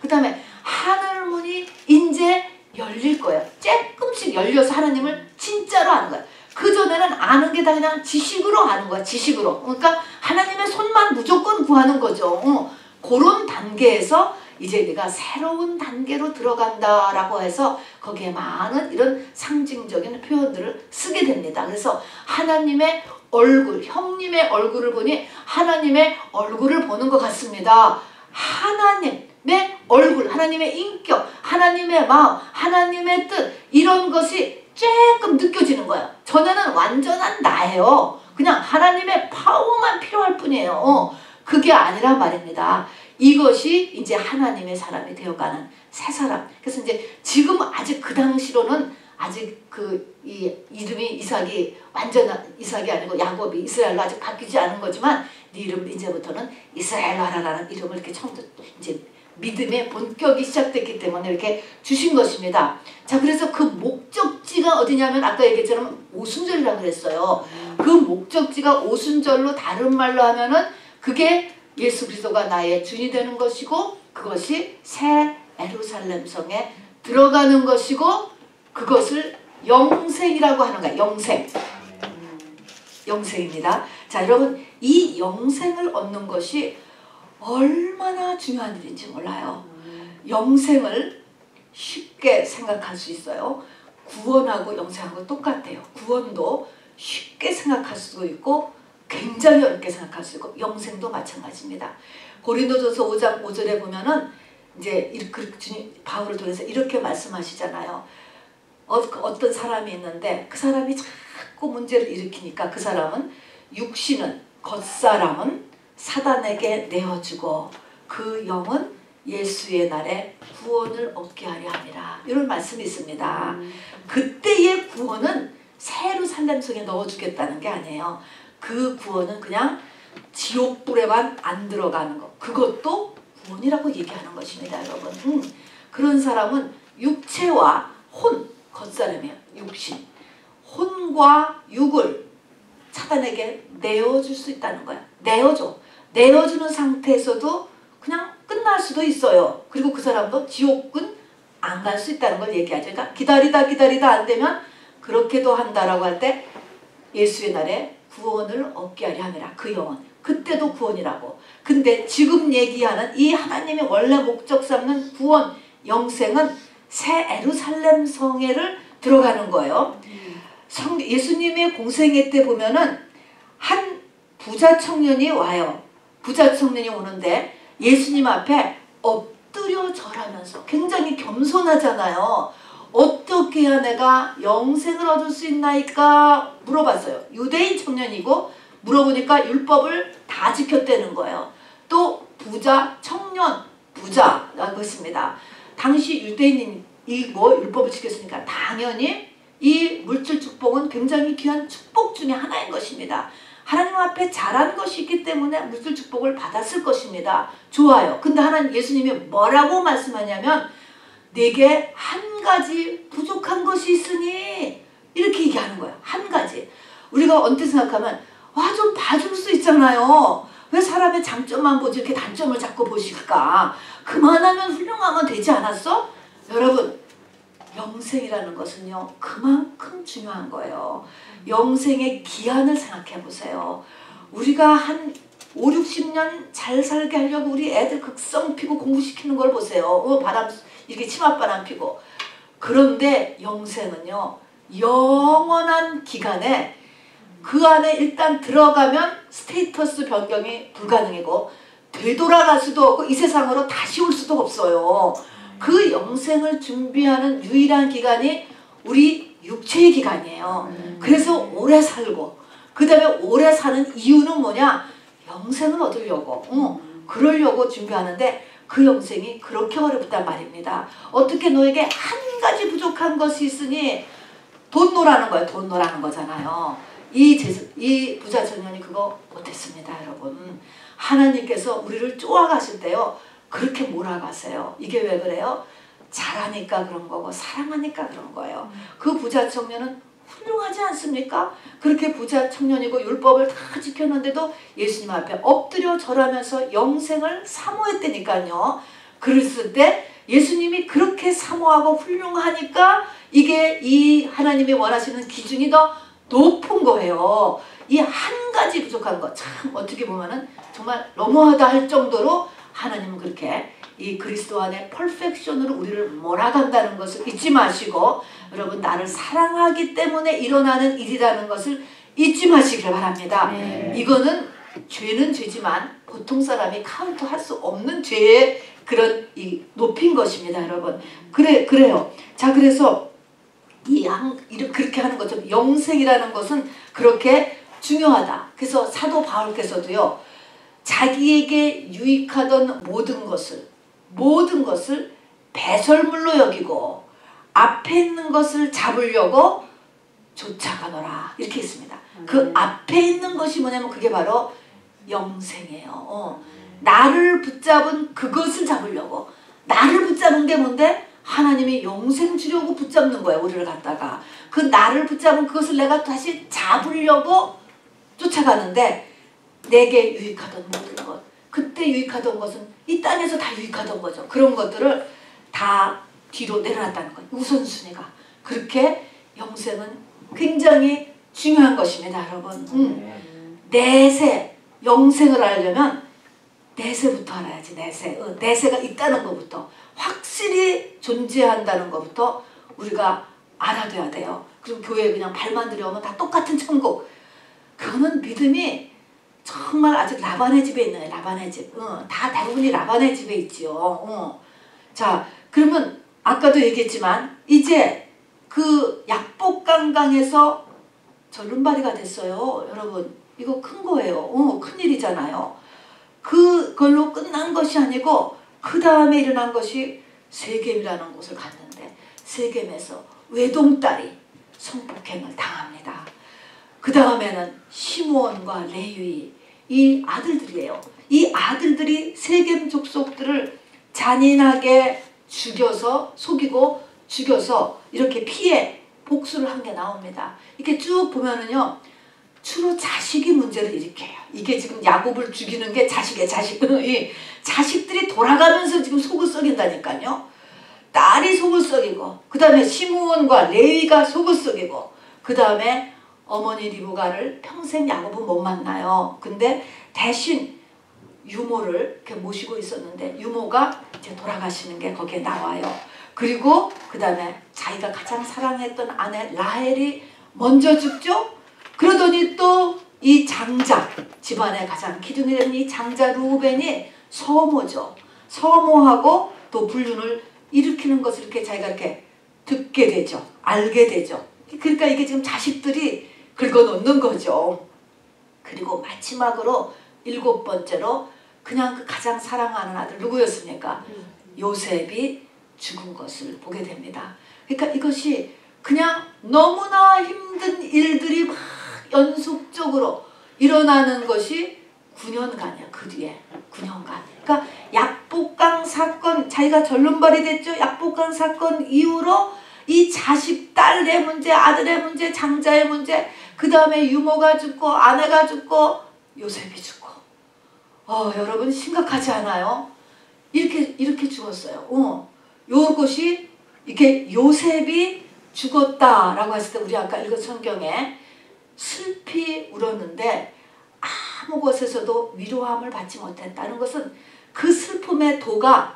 그 다음에 하늘 문이 이제 열릴 거예요. 조금씩 열려서 하나님을 진짜로 아는 거예요. 그전에는 아는 게 다 그냥 지식으로 아는 거야. 지식으로. 그러니까 하나님의 손만 무조건 구하는 거죠. 그런 단계에서 이제 내가 새로운 단계로 들어간다라고 해서 거기에 많은 이런 상징적인 표현들을 쓰게 됩니다. 그래서 하나님의 얼굴, 형님의 얼굴을 보니 하나님의 얼굴을 보는 것 같습니다. 하나님의 얼굴, 하나님의 인격, 하나님의 마음, 하나님의 뜻, 이런 것이 조금 느껴지는 거예요. 전에는 완전한 나예요. 그냥 하나님의 파워만 필요할 뿐이에요. 그게 아니란 말입니다. 이것이 이제 하나님의 사람이 되어가는 새 사람. 그래서 이제 지금 아직 그 당시로는 아직 이 이름이 이삭이 완전 이삭이 아니고 야곱이 이스라엘로 아직 바뀌지 않은 거지만 네 이름 이제부터는 이스라엘로 하라라는 이름을 이렇게 처음부터 이제 믿음의 본격이 시작됐기 때문에 이렇게 주신 것입니다. 자, 그래서 그 목적지가 어디냐면 아까 얘기했처럼 오순절이라고 그랬어요. 그 목적지가 오순절로 다른 말로 하면은 그게 예수 그리스도가 나의 주인이 되는 것이고 그것이 새 예루살렘 성에 들어가는 것이고 그것을 영생이라고 하는 거야. 영생. 영생입니다. 자, 여러분 이 영생을 얻는 것이 얼마나 중요한 일인지 몰라요. 영생을 쉽게 생각할 수 있어요. 구원하고 영생하고 똑같아요. 구원도 쉽게 생각할 수도 있고 굉장히 어렵게 생각할 수 있고 영생도 마찬가지입니다. 고린도전서 5장 5절에 보면은 이제 바울을 통해서 이렇게 말씀하시잖아요. 어떤 사람이 있는데 그 사람이 자꾸 문제를 일으키니까 그 사람은 육신은 겉사람은 사단에게 내어주고 그 영은 예수의 날에 구원을 얻게 하려 함이라. 이런 말씀이 있습니다. 그때의 구원은 새 예루살렘 성에 넣어주겠다는 게 아니에요. 그 구원은 그냥 지옥불에만 안 들어가는 것. 그것도 구원이라고 얘기하는 것입니다. 여러분. 그런 사람은 육체와 혼, 겉사람이에요. 육신. 혼과 육을 사단에게 내어줄 수 있다는 거야. 내어줘. 내어주는 상태에서도 그냥 끝날 수도 있어요. 그리고 그 사람도 지옥은 안 갈 수 있다는 걸 얘기하죠. 그러니까 기다리다 안 되면 그렇게도 한다라고 할 때 예수의 날에 구원을 얻게 하려 함이라. 그 영혼. 그때도 구원이라고. 근데 지금 얘기하는 이 하나님의 원래 목적 삼는 구원, 영생은 새 예루살렘 성회를 들어가는 거예요. 예수님의 공생애 때 보면은 한 부자 청년이 와요. 부자 청년이 오는데 예수님 앞에 엎드려 절하면서 굉장히 겸손하잖아요. 어떻게 해야 내가 영생을 얻을 수 있나이까 물어봤어요. 유대인 청년이고 물어보니까 율법을 다 지켰다는 거예요. 또 부자 청년 부자라고 했습니다. 당시 유대인이고 율법을 지켰으니까 당연히 이 물질 축복은 굉장히 귀한 축복 중에 하나인 것입니다. 하나님 앞에 잘한 것이 있기 때문에 물질 축복을 받았을 것입니다. 좋아요. 근데 하나님 예수님이 뭐라고 말씀하냐면 내게 한 가지 부족한 것이 있으니 이렇게 얘기하는 거예요. 한 가지. 우리가 언뜻 생각하면 와, 좀 봐줄 수 있잖아요. 왜 사람의 장점만 보지 이렇게 단점을 자꾸 보실까? 그만하면 훌륭하면 되지 않았어? 여러분, 영생이라는 것은요 그만큼 중요한 거예요. 영생의 기한을 생각해 보세요. 우리가 한 5, 60년 잘 살게 하려고 우리 애들 극성 피고 공부시키는 걸 보세요. 바람 이렇게 치맛바람 피고. 그런데 영생은요 영원한 기간에 그 안에 일단 들어가면 스테이터스 변경이 불가능이고 되돌아갈 수도 없고 이 세상으로 다시 올 수도 없어요. 그 영생을 준비하는 유일한 기간이 우리 육체의 기간이에요. 그래서 오래 살고 그 다음에 오래 사는 이유는 뭐냐? 영생을 얻으려고 그러려고 준비하는데 그 영생이 그렇게 어렵단 말입니다. 어떻게 너에게 한 가지 부족한 것이 있으니 돈 노라는 거예요. 돈 노라는 거잖아요. 이 부자 청년이 그거 못했습니다. 여러분. 하나님께서 우리를 쪼아가실 때요 그렇게 몰아가세요. 이게 왜 그래요? 잘하니까 그런 거고 사랑하니까 그런 거예요. 그 부자 청년은 훌륭하지 않습니까? 그렇게 부자 청년이고 율법을 다 지켰는데도 예수님 앞에 엎드려 절하면서 영생을 사모했다니까요. 그랬을 때 예수님이 그렇게 사모하고 훌륭하니까 이게 이 하나님이 원하시는 기준이 더 높은 거예요. 이 한 가지 부족한 거 참 어떻게 보면은 정말 너무하다 할 정도로 하나님은 그렇게 이 그리스도 안에 퍼펙션으로 우리를 몰아간다는 것을 잊지 마시고 여러분 나를 사랑하기 때문에 일어나는 일이라는 것을 잊지 마시길 바랍니다. 이거는 죄는 죄지만 보통 사람이 카운트할 수 없는 죄의 그런 이 높인 것입니다. 여러분. 그래요. 자, 그래서 그렇게 하는 것처럼 영생이라는 것은 그렇게 중요하다. 그래서 사도 바울께서도요 자기에게 유익하던 모든 것을 배설물로 여기고 앞에 있는 것을 잡으려고 쫓아가노라 이렇게 했습니다. 그 앞에 있는 것이 뭐냐면 그게 바로 영생이에요. 나를 붙잡은 그것을 잡으려고. 나를 붙잡은 게 뭔데? 하나님이 영생 주려고 붙잡는 거야. 우리를 갖다가. 그 나를 붙잡은 그것을 내가 다시 잡으려고 쫓아가는데 내게 유익하던 모든 것, 그때 유익하던 것은 이 땅에서 다 유익하던 거죠. 그런 것들을 다 뒤로 내려놨다는 거예요. 우선순위가. 그렇게 영생은 굉장히 중요한 것입니다. 여러분. 내세, 영생을 알려면 내세부터 알아야지. 내세가 있다는 것부터, 확실히 존재한다는 것부터 우리가 알아둬야 돼요. 그리고 교회에 그냥 발만 들여오면 다 똑같은 천국. 그거는 믿음이 정말 아직 라반의 집에 있는 거예요. 라반의 집. 다 대부분이 라반의 집에 있지요. 자, 그러면 아까도 얘기했지만 이제 그 약복강강에서 절름발이가 됐어요. 여러분, 이거 큰 거예요. 큰일이잖아요. 그걸로 끝난 것이 아니고 그 다음에 일어난 것이 세겜이라는 곳을 갔는데 세겜에서 외동딸이 성폭행을 당합니다. 그 다음에는 시므온과 레위, 이 아들들이에요. 이 아들들이 세겜 족속들을 잔인하게 죽여서, 속이고 죽여서 이렇게 피해 복수를 한 게 나옵니다. 이렇게 쭉 보면은요, 주로 자식이 문제를 일으켜요. 이게 지금 야곱을 죽이는 게 자식이에요. 이 자식들이 돌아가면서 지금 속을 썩인다니까요. 딸이 속을 썩이고, 그 다음에 시므온과 레위가 속을 썩이고, 그 다음에 어머니 리브가를 평생 야곱은 못 만나요. 근데 대신 유모를 이렇게 모시고 있었는데 유모가 이제 돌아가시는 게 거기에 나와요. 그리고 그 다음에 자기가 가장 사랑했던 아내 라헬이 먼저 죽죠. 그러더니 또 이 장자, 집안의 가장 기둥이 되는 이 장자 루벤이 서모죠. 서모하고 또 불륜을 일으키는 것을 이렇게 자기가 이렇게 듣게 되죠. 알게 되죠. 그러니까 이게 지금 자식들이 긁어놓는 거죠. 그리고 마지막으로 7번째로 그냥 그 가장 사랑하는 아들 누구였습니까? 요셉이 죽은 것을 보게 됩니다. 그러니까 이것이 그냥 너무나 힘든 일들이 막 연속적으로 일어나는 것이 9년간이야. 그 뒤에 9년간. 그러니까 약복강 사건, 자기가 절름발이 됐죠. 약복강 사건 이후로 이 자식, 딸의 문제, 아들의 문제, 장자의 문제, 그 다음에 유모가 죽고 아내가 죽고 요셉이 죽고. 여러분 심각하지 않아요? 이렇게 죽었어요. 요것이 이렇게 요셉이 죽었다라고 했을 때 우리 아까 읽은 성경에 슬피 울었는데 아무 곳에서도 위로함을 받지 못했다는 것은 그 슬픔의 도가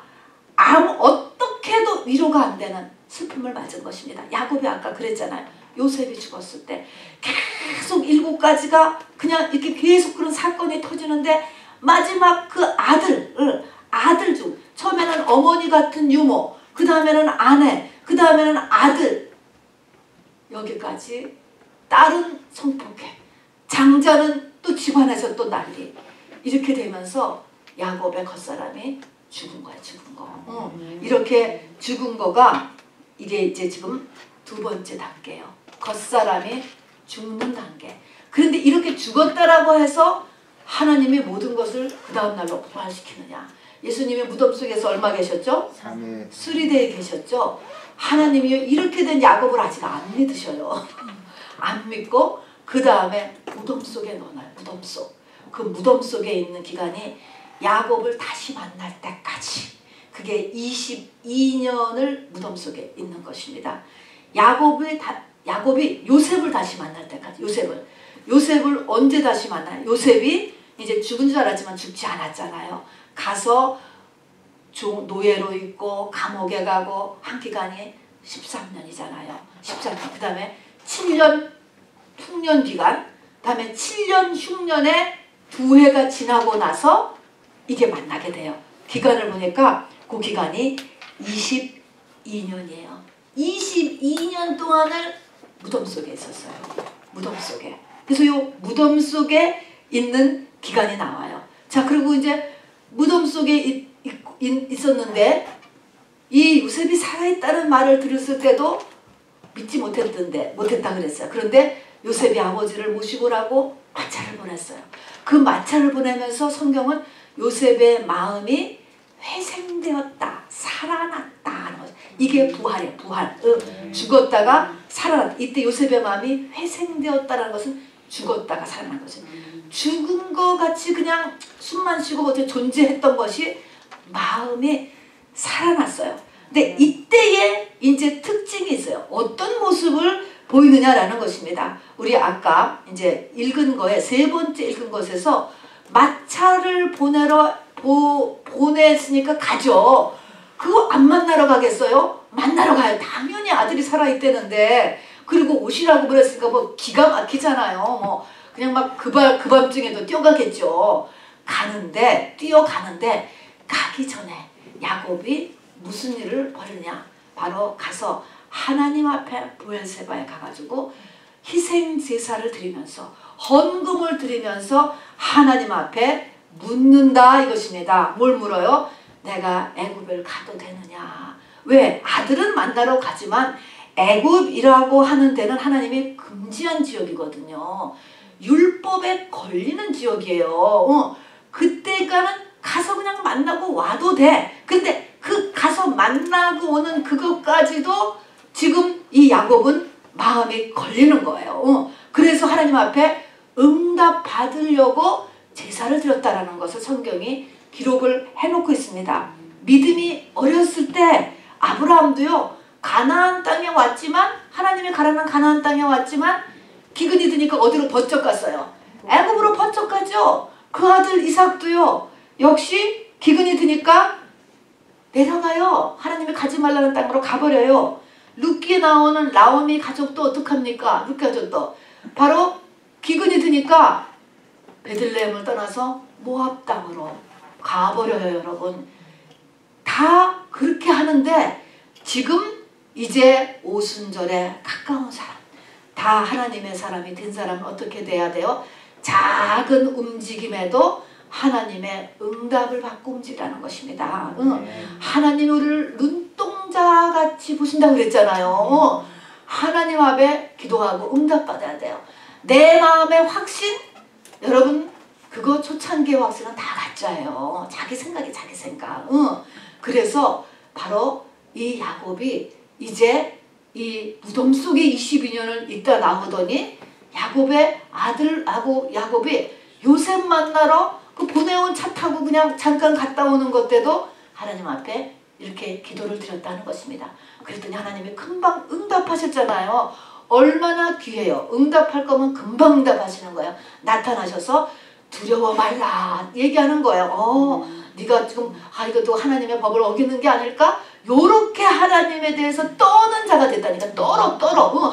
어떻게 해도 위로가 안 되는 슬픔을 맞은 것입니다. 야곱이 아까 그랬잖아요. 요셉이 죽었을 때 계속 7가지가 그냥 이렇게 계속 그런 사건이 터지는데 마지막 그 아들 중 처음에는 어머니 같은 유모, 그 다음에는 아내, 그 다음에는 아들, 여기까지 딸은 성폭행, 장자는 또 집안에서 또 난리. 이렇게 되면서 야곱의 겉사람이 죽은 거야. 죽은 거. 이렇게 죽은 거가 이게 이제 지금 2번째 단계예요. 겉사람이 죽는 단계. 그런데 이렇게 죽었다라고 해서 하나님이 모든 것을 그 다음날로 부활시키느냐. 예수님이 무덤 속에서 얼마 계셨죠? 3일. 수리대에 계셨죠. 하나님이 이렇게 된 야곱을 아직 안 믿으셔요. 안 믿고 그 다음에 무덤 속에 넣어놔요. 무덤 속. 그 무덤 속에 있는 기간이 야곱을 다시 만날 때까지. 그게 22년을 무덤 속에 있는 것입니다. 야곱이 요셉을 다시 만날 때까지. 요셉을 언제 다시 만나요? 요셉이 이제 죽은 줄 알았지만 죽지 않았잖아요. 가서 노예로 있고 감옥에 가고 한 기간이 13년이잖아요. 13년. 그 다음에 7년 흉년 기간, 그 다음에 7년 흉년에 2해가 지나고 나서 이게 만나게 돼요. 기간을 보니까 그 기간이 22년이에요. 22년 동안을 무덤 속에 있었어요. 무덤 속에. 그래서 이 무덤 속에 있는 기간이 나와요. 자, 그리고 이제 무덤 속에 있었는데 이 요셉이 살아있다는 말을 들었을 때도 믿지 못했다 그랬어요. 그런데 요셉이 아버지를 모시고 라고 마차를 보냈어요. 그 마차를 보내면서 성경은 요셉의 마음이 회생되었다, 살아났다 하는 거죠. 이게 부활이에요. 부활. 죽었다가 살아났다. 이때 요셉의 마음이 회생되었다는 것은 죽었다가 살아난 거죠. 죽은 것 같이 그냥 숨만 쉬고 어떻게 존재했던 것이 마음이 살아났어요. 근데 이때에 이제 특징이 있어요. 어떤 모습을 보이느냐라는 것입니다. 우리 아까 이제 읽은 거에 세 번째 읽은 것에서 마차를 보냈으니까 가죠. 그거 안 만나러 가겠어요? 만나러 가요. 당연히 아들이 살아있다는데. 그리고 오시라고 그랬으니까 뭐 기가 막히잖아요. 뭐 그냥 막 그 밤중에도 뛰어가겠죠. 뛰어가는데 가기 전에 야곱이 무슨 일을 벌이냐. 바로 가서 하나님 앞에 브엘세바에 가가지고 희생 제사를 드리면서 헌금을 드리면서 하나님 앞에 묻는다 이것입니다. 뭘 물어요? 내가 애굽을 가도 되느냐. 왜? 아들은 만나러 가지만 애굽이라고 하는 데는 하나님이 금지한 지역이거든요. 율법에 걸리는 지역이에요. 그때가는 가서 그냥 만나고 와도 돼. 근데 그 가서 만나고 오는 그것까지도 지금 이 야곱은 마음이 걸리는 거예요. 그래서 하나님 앞에 응답 받으려고 제사를 드렸다라는 것을 성경이 기록을 해놓고 있습니다. 믿음이 어렸을 때 아브라함도요, 가나안 땅에 왔지만, 하나님이 가라는 가나안 땅에 왔지만 기근이 드니까 어디로 번쩍 갔어요? 애굽으로 번쩍 가죠. 그 아들 이삭도요, 역시 기근이 드니까 내려가요. 하나님이 가지 말라는 땅으로 가버려요. 룻기에 나오는 나오미 가족도 어떡합니까? 룻기 가족도 바로 기근이 드니까 베들레헴을 떠나서 모압 땅으로 가버려요. 여러분, 다 그렇게 하는데 지금 이제 오순절에 가까운 사람, 다 하나님의 사람이 된 사람은 어떻게 돼야 돼요? 작은 움직임에도 하나님의 응답을 받고 움직이라는 것입니다. 하나님이 우리를 눈동자같이 보신다고 그랬잖아요. 하나님 앞에 기도하고 응답받아야 돼요. 내 마음의 확신, 여러분 그거 초창기의 확신은 다 가짜예요. 자기 생각이 자기 생각. 그래서 바로 이 야곱이 이제 이 무덤 속에 22년을 있다 나오더니 야곱의 아들하고 야곱이 요셉 만나러 그 보내온 차 타고 그냥 잠깐 갔다 오는 것 때도 하나님 앞에 이렇게 기도를 드렸다는 것입니다. 그랬더니 하나님이 금방 응답하셨잖아요. 얼마나 귀해요. 응답할 거면 금방 응답하시는 거예요. 나타나셔서 두려워 말라 얘기하는 거예요. 네가 지금 이것도 하나님의 법을 어기는 게 아닐까? 요렇게 하나님에 대해서 떠는 자가 됐다니까. 떨어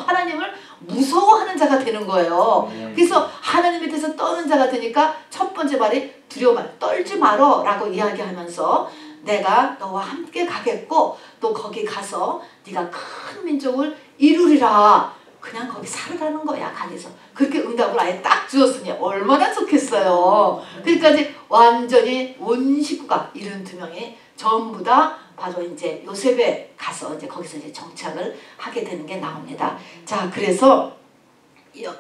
하나님을 무서워하는 자가 되는 거예요. 그래서 하나님에 대해서 떠는 자가 되니까 첫 번째 말이 두려워 말, 떨지 말어 라고 이야기하면서 내가 너와 함께 가겠고 또 거기 가서 네가 큰 민족을 이루리라. 그냥 거기 살으라는 거야. 가게서. 그렇게 응답을 아예 딱 주었으니 얼마나 좋겠어요. 그러니까 이제 완전히 온 식구가 72명이 전부 다 바로 이제 요셉에 가서 이제 거기서 이제 정착을 하게 되는 게 나옵니다. 자, 그래서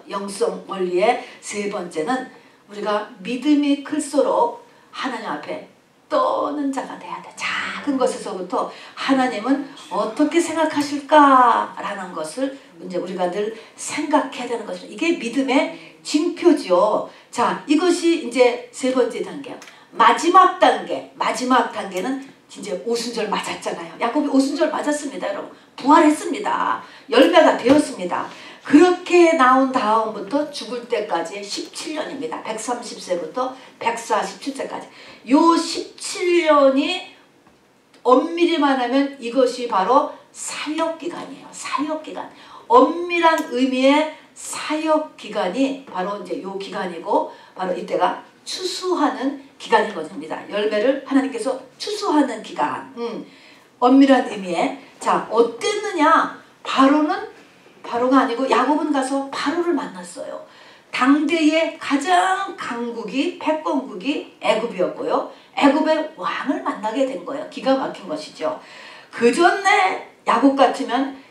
영성 원리의 세 번째는 우리가 믿음이 클수록 하나님 앞에 떠는 자가 돼야 돼. 작은 것에서부터 하나님은 어떻게 생각하실까라는 것을 이제 우리가 늘 생각해야 되는 것입니다. 이게 믿음의 징표지요. 자, 이것이 이제 세 번째 단계예요. 마지막 단계는 이제 오순절 맞았잖아요. 야곱이 오순절 맞았습니다. 여러분, 부활했습니다. 열매가 되었습니다. 그렇게 나온 다음부터 죽을 때까지 17년입니다. 130세부터 147세까지. 요 17년이 엄밀히 말하면 이것이 바로 사역기간이에요. 사역기간. 엄밀한 의미의 사역기간이 바로 이제 요 기간이고, 바로 이때가 추수하는 기간인 것입니다. 열매를 하나님께서 추수하는 기간. 엄밀한 의미의. 자, 어땠느냐? 바로가 아니고 야곱은 가서 바로를 만났어요. 당대의 가장 강국이 패권국이 애굽이었고요. 애굽의 왕을 만나게 된 거예요. 기가 막힌 것이죠. 그 전에 야곱 같으면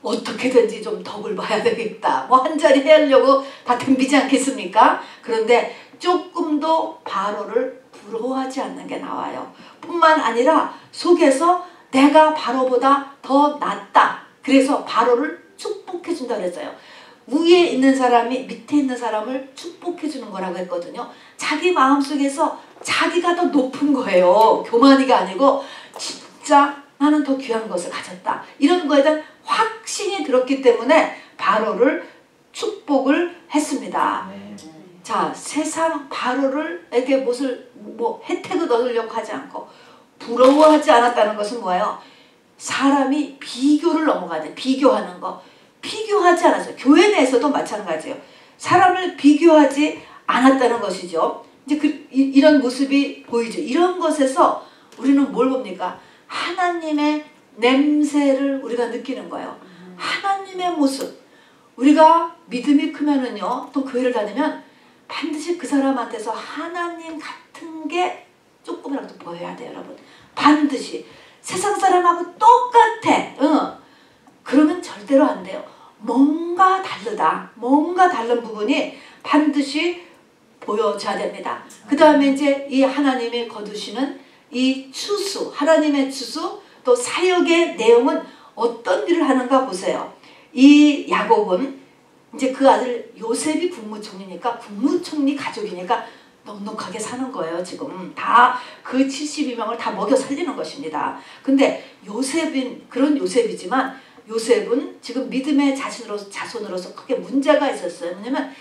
어떻게든지 좀 덕을 봐야 되겠다. 뭐 한 자리 하려고 다 덤비지 않겠습니까? 그런데 조금 더 바로를 부러워하지 않는 게 나와요. 뿐만 아니라 속에서 내가 바로보다 더 낫다. 그래서 바로를 축복해 준다 그랬어요. 위에 있는 사람이 밑에 있는 사람을 축복해 주는 거라고 했거든요. 자기 마음속에서 자기가 더 높은 거예요. 교만이가 아니고 진짜 나는 더 귀한 것을 가졌다. 이런 거에 대한 확신이 들었기 때문에 바로를 축복을 했습니다. 자, 세상 바로를에게 뭐 혜택을 얻으려고 하지 않고 부러워하지 않았다는 것은 뭐예요? 사람이 비교를 넘어가야 돼. 비교하는 거. 비교하지 않았어요. 교회 내에서도 마찬가지예요. 사람을 비교하지 않았다는 것이죠. 이제 이런 모습이 보이죠. 이런 것에서 우리는 뭘 봅니까? 하나님의 냄새를 우리가 느끼는 거예요. 하나님의 모습. 우리가 믿음이 크면은요, 또 교회를 다니면 반드시 그 사람한테서 하나님 같은 게 조금이라도 보여야 돼요, 여러분. 반드시. 세상 사람하고 똑같아. 그러면 절대로 안 돼요. 뭔가 다르다. 뭔가 다른 부분이 반드시 보여줘야 됩니다. 그 다음에 이제 이 하나님이 거두시는 이 추수, 하나님의 추수, 또 사역의 내용은 어떤 일을 하는가 보세요. 이 야곱은 이제 그 아들 요셉이 국무총리니까, 국무총리 가족이니까 넉넉하게 사는 거예요. 지금 다 그 72명을 다 먹여 살리는 것입니다. 근데 요셉은 그런 요셉이지만 요셉은 지금 믿음의 자손으로서 크게 문제가 있었어요. 뭐냐면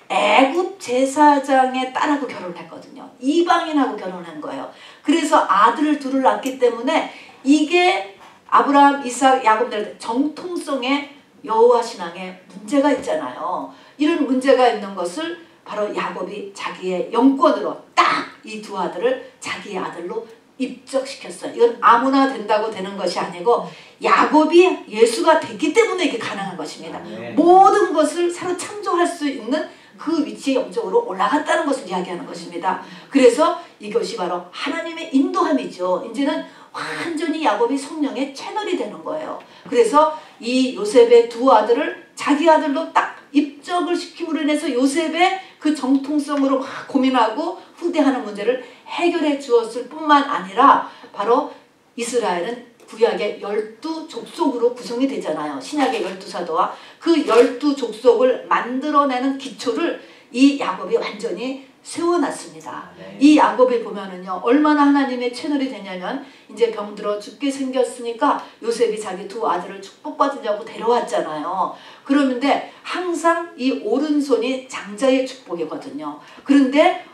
애굽 제사장의 딸하고 결혼을 했거든요. 이방인하고 결혼한 거예요. 그래서 아들을 둘을 낳기 때문에 이게 아브라함, 이삭, 야곱들 정통성의 여호와 신앙에 문제가 있잖아요. 이런 문제가 있는 것을 바로 야곱이 자기의 영권으로 딱 이 두 아들을 자기의 아들로 입적시켰어요. 이건 아무나 된다고 되는 것이 아니고 야곱이 예수가 됐기 때문에 이게 가능한 것입니다. 모든 것을 새로 창조할 수 있는 그 위치에 영적으로 올라갔다는 것을 이야기하는 것입니다. 그래서 이것이 바로 하나님의 인도함이죠. 이제는 완전히 야곱이 성령의 채널이 되는 거예요. 그래서 이 요셉의 두 아들을 자기 아들로 딱 입적을 시킴으로 인해서 요셉의 그 정통성으로 막 고민하고 후대하는 문제를 해결해 주었을 뿐만 아니라 바로 이스라엘은 구약의 12족속으로 구성이 되잖아요. 신약의 12사도와 그 12족속을 만들어내는 기초를 이 야곱이 완전히 세워놨습니다. 이 야곱을 보면은요, 얼마나 하나님의 채널이 되냐면, 이제 병들어 죽게 생겼으니까 요셉이 자기 두 아들을 축복받으려고 데려왔잖아요. 그러는데 항상 이 오른손이 장자의 축복이거든요. 그런데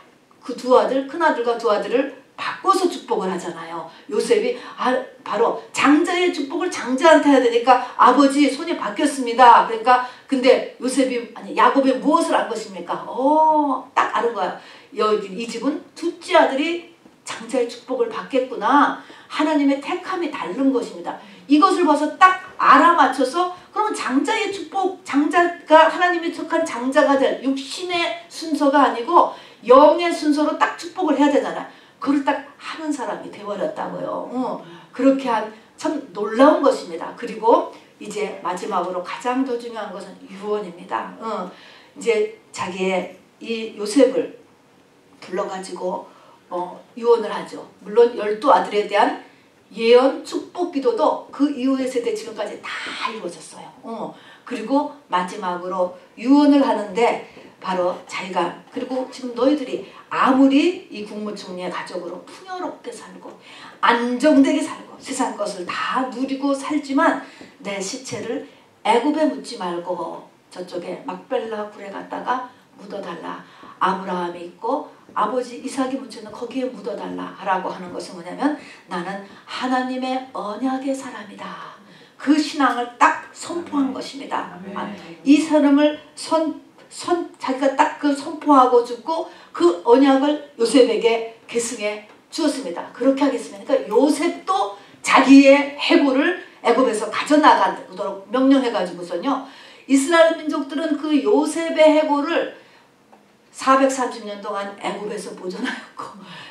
그 두 아들, 큰아들과 두 아들을 바꿔서 축복을 하잖아요. 요셉이 바로 장자의 축복을 장자한테 해야 되니까 아버지 손이 바뀌었습니다. 그러니까 근데 야곱이 무엇을 안 것입니까? 딱 아는 거야. 이 집은 둘째 아들이 장자의 축복을 받겠구나. 하나님의 택함이 다른 것입니다. 이것을 봐서 딱 알아맞혀서 그러면 장자의 축복, 장자가 하나님이 속한 장자가 될 육신의 순서가 아니고 영의 순서로 딱 축복을 해야 되잖아. 그걸 딱 하는 사람이 되어버렸다고요. 그렇게 한 참 놀라운 것입니다. 그리고 이제 마지막으로 가장 더 중요한 것은 유언입니다. 이제 자기의 이 요셉을 불러가지고 유언을 하죠. 물론 12아들에 대한 예언 축복 기도도 그 이후의 세대 지금까지 다 이루어졌어요. 그리고 마지막으로 유언을 하는데 바로 자기가, 그리고 지금 너희들이 아무리 이 국무총리의 가족으로 풍요롭게 살고 안정되게 살고 세상 것을 다 누리고 살지만 내 시체를 애굽에 묻지 말고 저쪽에 막벨라 굴에 갔다가 묻어달라. 아브라함이 있고 아버지 이삭이 묻혀있는 거기에 묻어달라 라고 하는 것은 뭐냐면 나는 하나님의 언약의 사람이다. 그 신앙을 딱 선포한 것입니다. 이 사람을 자기가 딱 그 선포하고 죽고 그 언약을 요셉에게 계승해 주었습니다. 그렇게 하겠습니다. 그러니까 요셉도 자기의 해골을 애굽에서 가져나가도록 명령해가지고서요. 이스라엘 민족들은 그 요셉의 해골을 430년 동안 애굽에서 보존하였고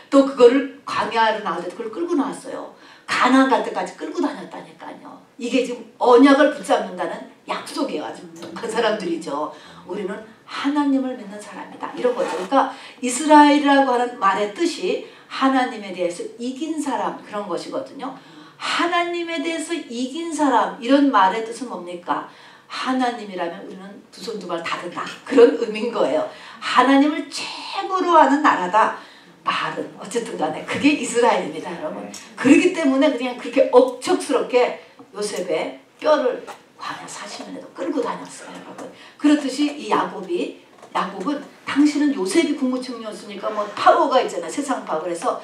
또 그거를 광야로 나올 때 그걸 끌고 나왔어요. 가나안 갈 때까지 끌고 다녔다니까요. 이게 지금 언약을 붙잡는다는 약속이에요. 아주 독한 사람들이죠. 우리는 하나님을 믿는 사람이다. 이런 거죠. 그러니까 이스라엘이라고 하는 말의 뜻이 하나님에 대해서 이긴 사람, 그런 것이거든요. 하나님에 대해서 이긴 사람, 이런 말의 뜻은 뭡니까? 하나님이라면 우리는 두 손 두 발 다 된다, 그런 의미인 거예요. 하나님을 최고로 아는 나라다. 말은 어쨌든 간에 그게 이스라엘입니다, 여러분. 그렇기 때문에 그냥 그렇게 억척스럽게 요셉의 뼈를 광야 40년에도 끌고 다녔어요, 여러분. 그렇듯이 이 야곱은 당신은 요셉이 국무총리였으니까 뭐 파워가 있잖아요, 세상 파워. 그래서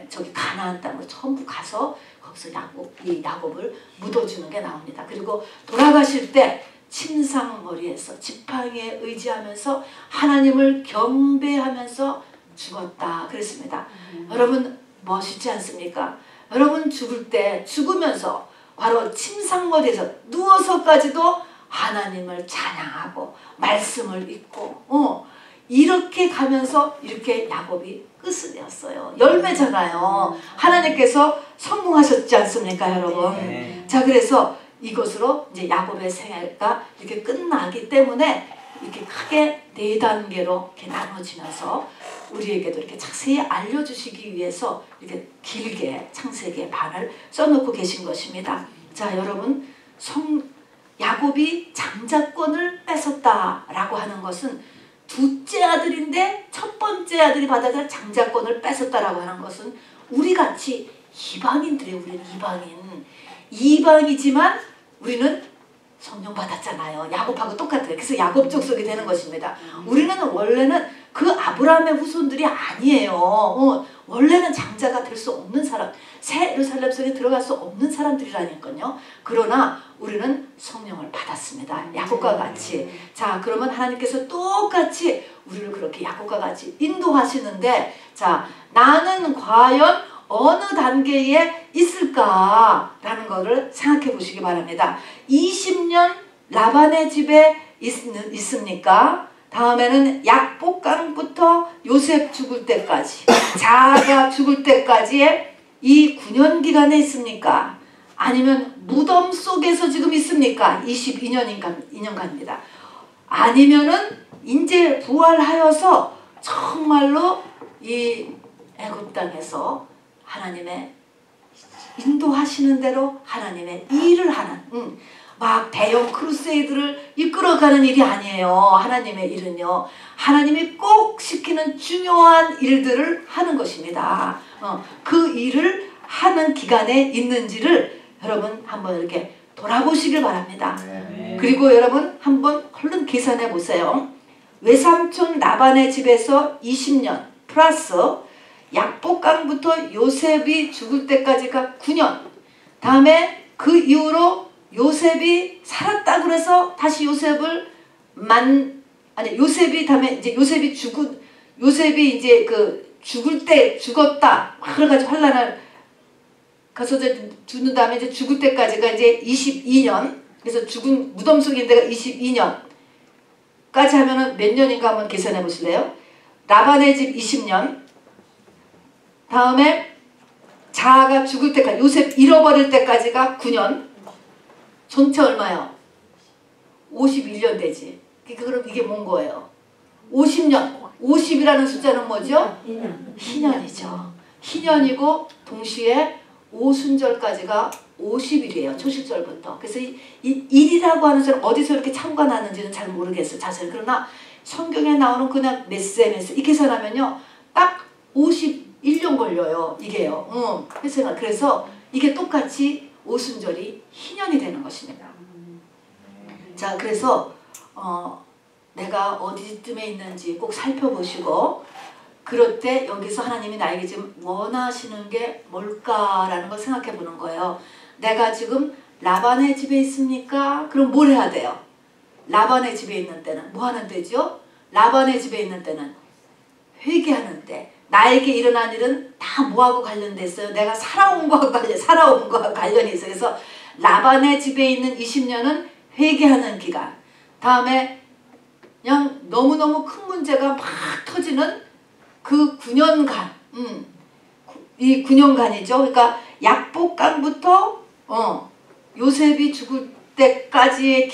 저기 가나안 땅으로 전부 가서 거기서 야곱을 묻어주는 게 나옵니다. 그리고 돌아가실 때 침상머리에서 지팡이에 의지하면서 하나님을 경배하면서 죽었다 그랬습니다. 여러분 멋있지 않습니까? 여러분 죽을 때 죽으면서 바로 침상머리에서 누워서까지도 하나님을 찬양하고 말씀을 읽고 이렇게 가면서 이렇게 야곱이 끝을 내었어요. 열매잖아요. 하나님께서 성공하셨지 않습니까, 여러분? 네. 자, 그래서 이것으로 이제 야곱의 생애가 이렇게 끝나기 때문에 이렇게 크게 4단계로 이렇게 나눠지면서 우리에게도 이렇게 자세히 알려주시기 위해서 이렇게 길게 창세기의 반을 써놓고 계신 것입니다. 자, 여러분, 야곱이 장자권을 뺏었다라고 하는 것은 둘째 아들인데 첫 번째 아들이 받아서 장자권을 뺏었다라고 하는 것은 우리같이 이방인들이에요. 우리는 이방이지만 우리는 성령 받았잖아요. 야곱하고 똑같아요. 그래서 야곱 족속이 되는 것입니다. 우리는 원래는 그 아브라함의 후손들이 아니에요. 원래는 장자가 될 수 없는 사람, 새 예루살렘 속에 들어갈 수 없는 사람들이라니까요. 그러나 우리는 성령을 받았습니다. 야곱과 같이. 자, 그러면 하나님께서 똑같이 우리를 그렇게 야곱과 같이 인도하시는데, 자, 나는 과연 어느 단계에 있을까라는 것을 생각해 보시기 바랍니다. 20년 라반의 집에 있습니까? 다음에는 약복강부터 요셉 죽을 때까지, 자아가 죽을 때까지의 이 9년 기간에 있습니까? 아니면 무덤 속에서 지금 있습니까? 22년간입니다. 아니면은 이제 부활하여서 정말로 이 애굽 땅에서 하나님의 인도하시는 대로 하나님의 일을 하는, 막 대형 크루세이드를 이끌어가는 일이 아니에요. 하나님의 일은요, 하나님이 꼭 시키는 중요한 일들을 하는 것입니다. 그 일을 하는 기간에 있는지를 여러분 한번 이렇게 돌아보시길 바랍니다. 그리고 여러분 한번 얼른 계산해 보세요. 외삼촌 라반의 집에서 20년 플러스 약복강부터 요셉이 죽을 때까지가 9년, 다음에 그 이후로 요셉이 살았다 그래서 다시 요셉이 다음에 이제 요셉이 이제 그 죽을 때 죽었다, 여러 가지 환란을 가서 이제 죽는 다음에 이제 죽을 때까지가 이제 22년, 그래서 죽은 무덤 속인 데가 22년까지 하면은 몇 년인가 한번 계산해 보실래요? 라반의 집 20년, 다음에 자아가 죽을 때까지, 요셉 잃어버릴 때까지가 9년, 전체 얼마요? 51년 되지. 그럼 이게 뭔 거예요? 50년. 50이라는 숫자는 뭐죠? 희년이죠. 희년이고 동시에 오순절까지가 50일이에요. 초실절부터. 그래서 이 일이라고 하는 것은 어디서 이렇게 참고가 나는지는 잘 모르겠어요, 자세히. 그러나 성경에 나오는 그냥 메세메스 이 계산하면요, 딱 51년 걸려요, 이게요. 그래서 이게 똑같이 오순절이 희년이 되는 것입니다. 자, 그래서 내가 어디쯤에 있는지 꼭 살펴보시고, 그럴 때 여기서 하나님이 나에게 지금 원하시는 게 뭘까라는 걸 생각해 보는 거예요. 내가 지금 라반의 집에 있습니까? 그럼 뭘 해야 돼요? 라반의 집에 있는 때는 뭐 하는 때죠? 라반의 집에 있는 때는 회개하는 때. 나에게 일어난 일은 다 뭐하고 관련돼 있어요? 내가 살아온 거와 관련이 있어요. 그래서 라반의 집에 있는 20년은 회개하는 기간. 다음에 그냥 너무너무 큰 문제가 막 터지는 그 9년간, 이 9년간이죠. 그러니까 약복강부터 요셉이 죽을 때까지의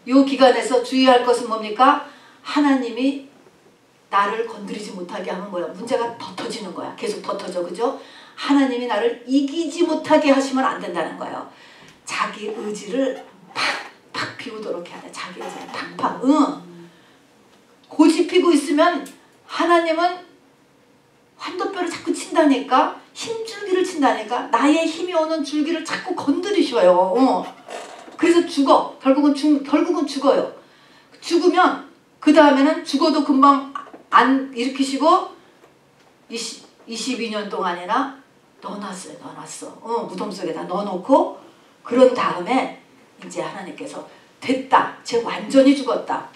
요 기간에서 주의할 것은 뭡니까? 하나님이 나를 건드리지 못하게 하면 뭐야? 문제가 더 터지는 거야. 계속 더 터져. 그죠? 하나님이 나를 이기지 못하게 하시면 안 된다는 거예요. 자기 의지를 팍팍 비우도록 해야 돼. 자기 의지를 팍팍. 고집피고 있으면 하나님은 환도뼈를 자꾸 친다니까, 힘줄기를 친다니까, 나의 힘이 오는 줄기를 자꾸 건드리셔요. 그래서 죽어. 결국은 죽어요. 죽으면 그 다음에는 죽어도 금방 안 일으키시고 22년 동안이나 넣어놨어요. 무덤 속에다 넣어놓고, 그런 다음에 이제 하나님께서 됐다. 쟤 완전히 죽었다.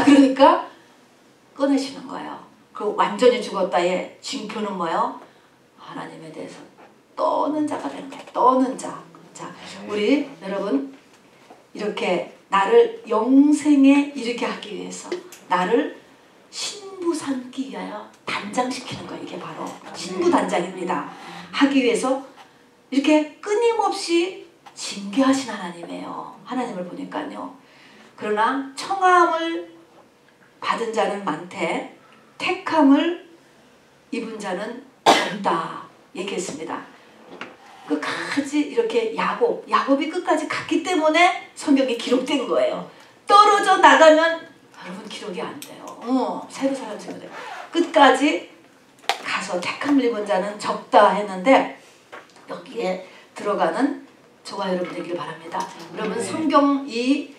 그러니까 꺼내시는 거예요. 그 완전히 죽었다의 징표는 뭐예요? 하나님에 대해서 떠는 자가 되는 거예요. 떠는 자. 자, 우리 여러분, 이렇게 나를 영생에 이르게 하기 위해서, 나를 신부 삼기 위하여 단장시키는 거예요. 이게 바로 신부 단장입니다. 하기 위해서 이렇게 끊임없이 징계하신 하나님이에요. 하나님을 보니까요. 그러나 청함을 받은 자는 많되 택함을 입은 자는 없다 얘기했습니다. 끝까지 이렇게 야곱이 끝까지 갔기 때문에 성경이 기록된 거예요. 떨어져 나가면 여러분 기록이 안 돼요. 새로 사는 친구들 끝까지 가서 택함을 입은 자는 적다 했는데, 여기에 들어가는 저와 여러분 되기를 바랍니다. 여러분, 성경 이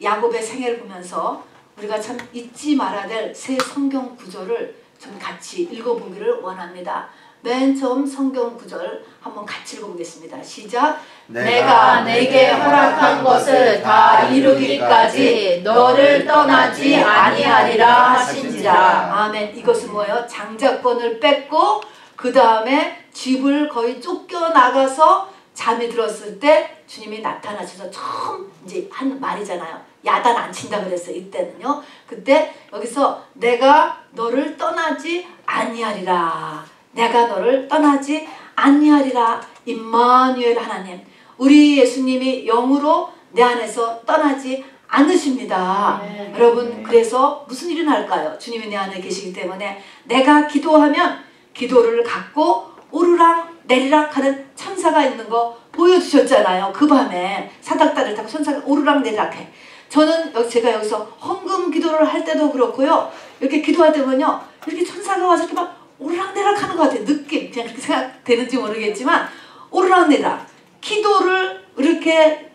야곱의 생애를 보면서 우리가 참 잊지 말아야 될 새 성경 구절을 좀 같이 읽어보기를 원합니다. 맨 처음 성경 구절 한번 같이 읽어보겠습니다. 시작. 내가 내게 허락한 것을 다 이루기까지 너를 떠나지 아니하리라 하신지라. 아멘. 이것은 뭐예요? 장자권을 뺏고 그 다음에 집을 거의 쫓겨나가서 잠이 들었을 때 주님이 나타나셔서 처음 이제 한 말이잖아요. 야단 안 친다 그랬어요. 이때는요. 그때 여기서 내가 너를 떠나지 아니하리라. 내가 너를 떠나지 아니하리라. 임마누엘 하나님, 우리 예수님이 영으로 내 안에서 떠나지 않으십니다. 여러분, 그래서 무슨 일이 날까요? 주님이 내 안에 계시기 때문에 내가 기도하면 기도를 갖고 오르락 내리락 하는 천사가 있는 거 보여주셨잖아요. 그 밤에 사닥다리를 타고 천사가 오르락 내리락 해. 제가 여기서 헌금 기도를 할 때도 그렇고요. 이렇게 기도할 때면요, 이렇게 천사가 와서 이렇게 막 오르락내락 하는 것 같아요. 느낌. 그냥 그렇게 생각되는지 모르겠지만 오르락내락. 기도를 이렇게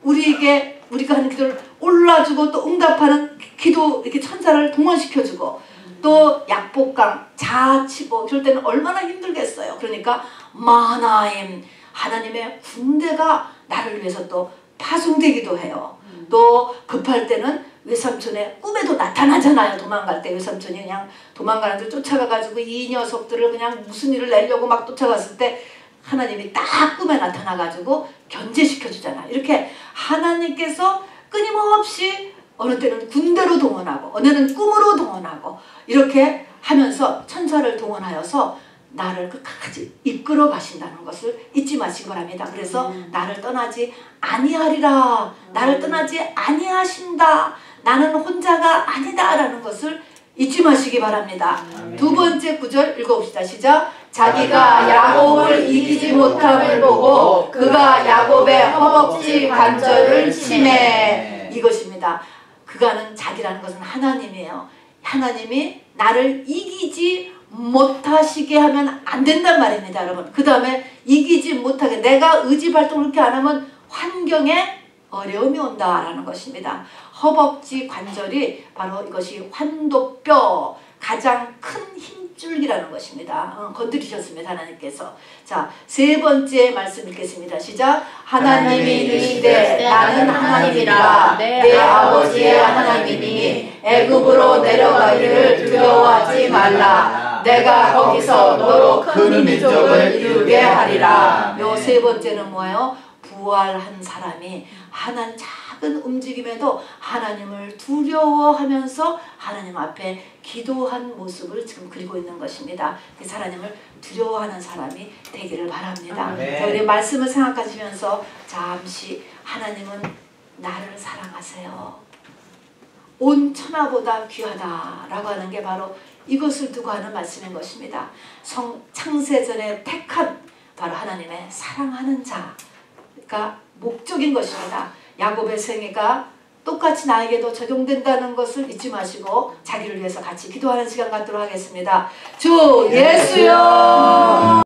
우리가 하는 기도를 올라주고 또 응답하는 기도, 이렇게 천사를 동원시켜주고, 또 약복강, 자치고 이럴 때는 얼마나 힘들겠어요. 그러니까 마하나임, 하나님의 군대가 나를 위해서 또 파송되기도 해요. 또 급할 때는 외삼촌의 꿈에도 나타나잖아요. 도망갈 때 외삼촌이 그냥 도망가는 데 쫓아가가지고 이 녀석들을 그냥 무슨 일을 내려고 막 쫓아갔을 때 하나님이 딱 꿈에 나타나가지고 견제시켜주잖아요. 이렇게 하나님께서 끊임없이 어느 때는 군대로 동원하고 어느 때는 꿈으로 동원하고 이렇게 하면서 천사를 동원하여서 나를 끝까지 이끌어 가신다는 것을 잊지 마시기 바랍니다. 그래서 나를 떠나지 아니하리라. 나를 떠나지 아니하신다. 나는 혼자가 아니다 라는 것을 잊지 마시기 바랍니다. 두 번째 구절 읽어봅시다. 시작. 자기가 야곱을 이기지 못함을 보고 그가 야곱의 허벅지 관절을 치매. 이것입니다. 그가는 자기라는 것은 하나님이에요. 하나님이 나를 이기지 못하시게 하면 안 된단 말입니다. 여러분, 그 다음에 이기지 못하게, 내가 의지 발동을 그렇게 안 하면 환경에 어려움이 온다라는 것입니다. 허벅지 관절이 바로 이것이 환도뼈, 가장 큰 힘줄기라는 것입니다. 건드리셨습니다. 하나님께서. 자, 세 번째 말씀 읽겠습니다. 시작. 하나님이 이르시되 나는 하나님이라 내 아버지의 하나님이니 애굽으로 내려가기를 두려워하지 말라. 내가 거기서 너로 큰 민족을 이루게 하리라. 요 세 번째는 뭐예요? 부활한 사람이 하나님 작은 움직임에도 하나님을 두려워하면서 하나님 앞에 기도한 모습을 지금 그리고 있는 것입니다. 그래서 하나님을 두려워하는 사람이 되기를 바랍니다. 자, 우리 말씀을 생각하시면서 잠시 하나님은 나를 사랑하세요. 온 천하보다 귀하다라고 하는 게 바로 이것을 두고 하는 말씀인 것입니다. 창세전에 택한 바로 하나님의 사랑하는 자가 목적인 것입니다. 야곱의 생애가 똑같이 나에게도 적용된다는 것을 잊지 마시고 자기를 위해서 같이 기도하는 시간 갖도록 하겠습니다. 주 예수여.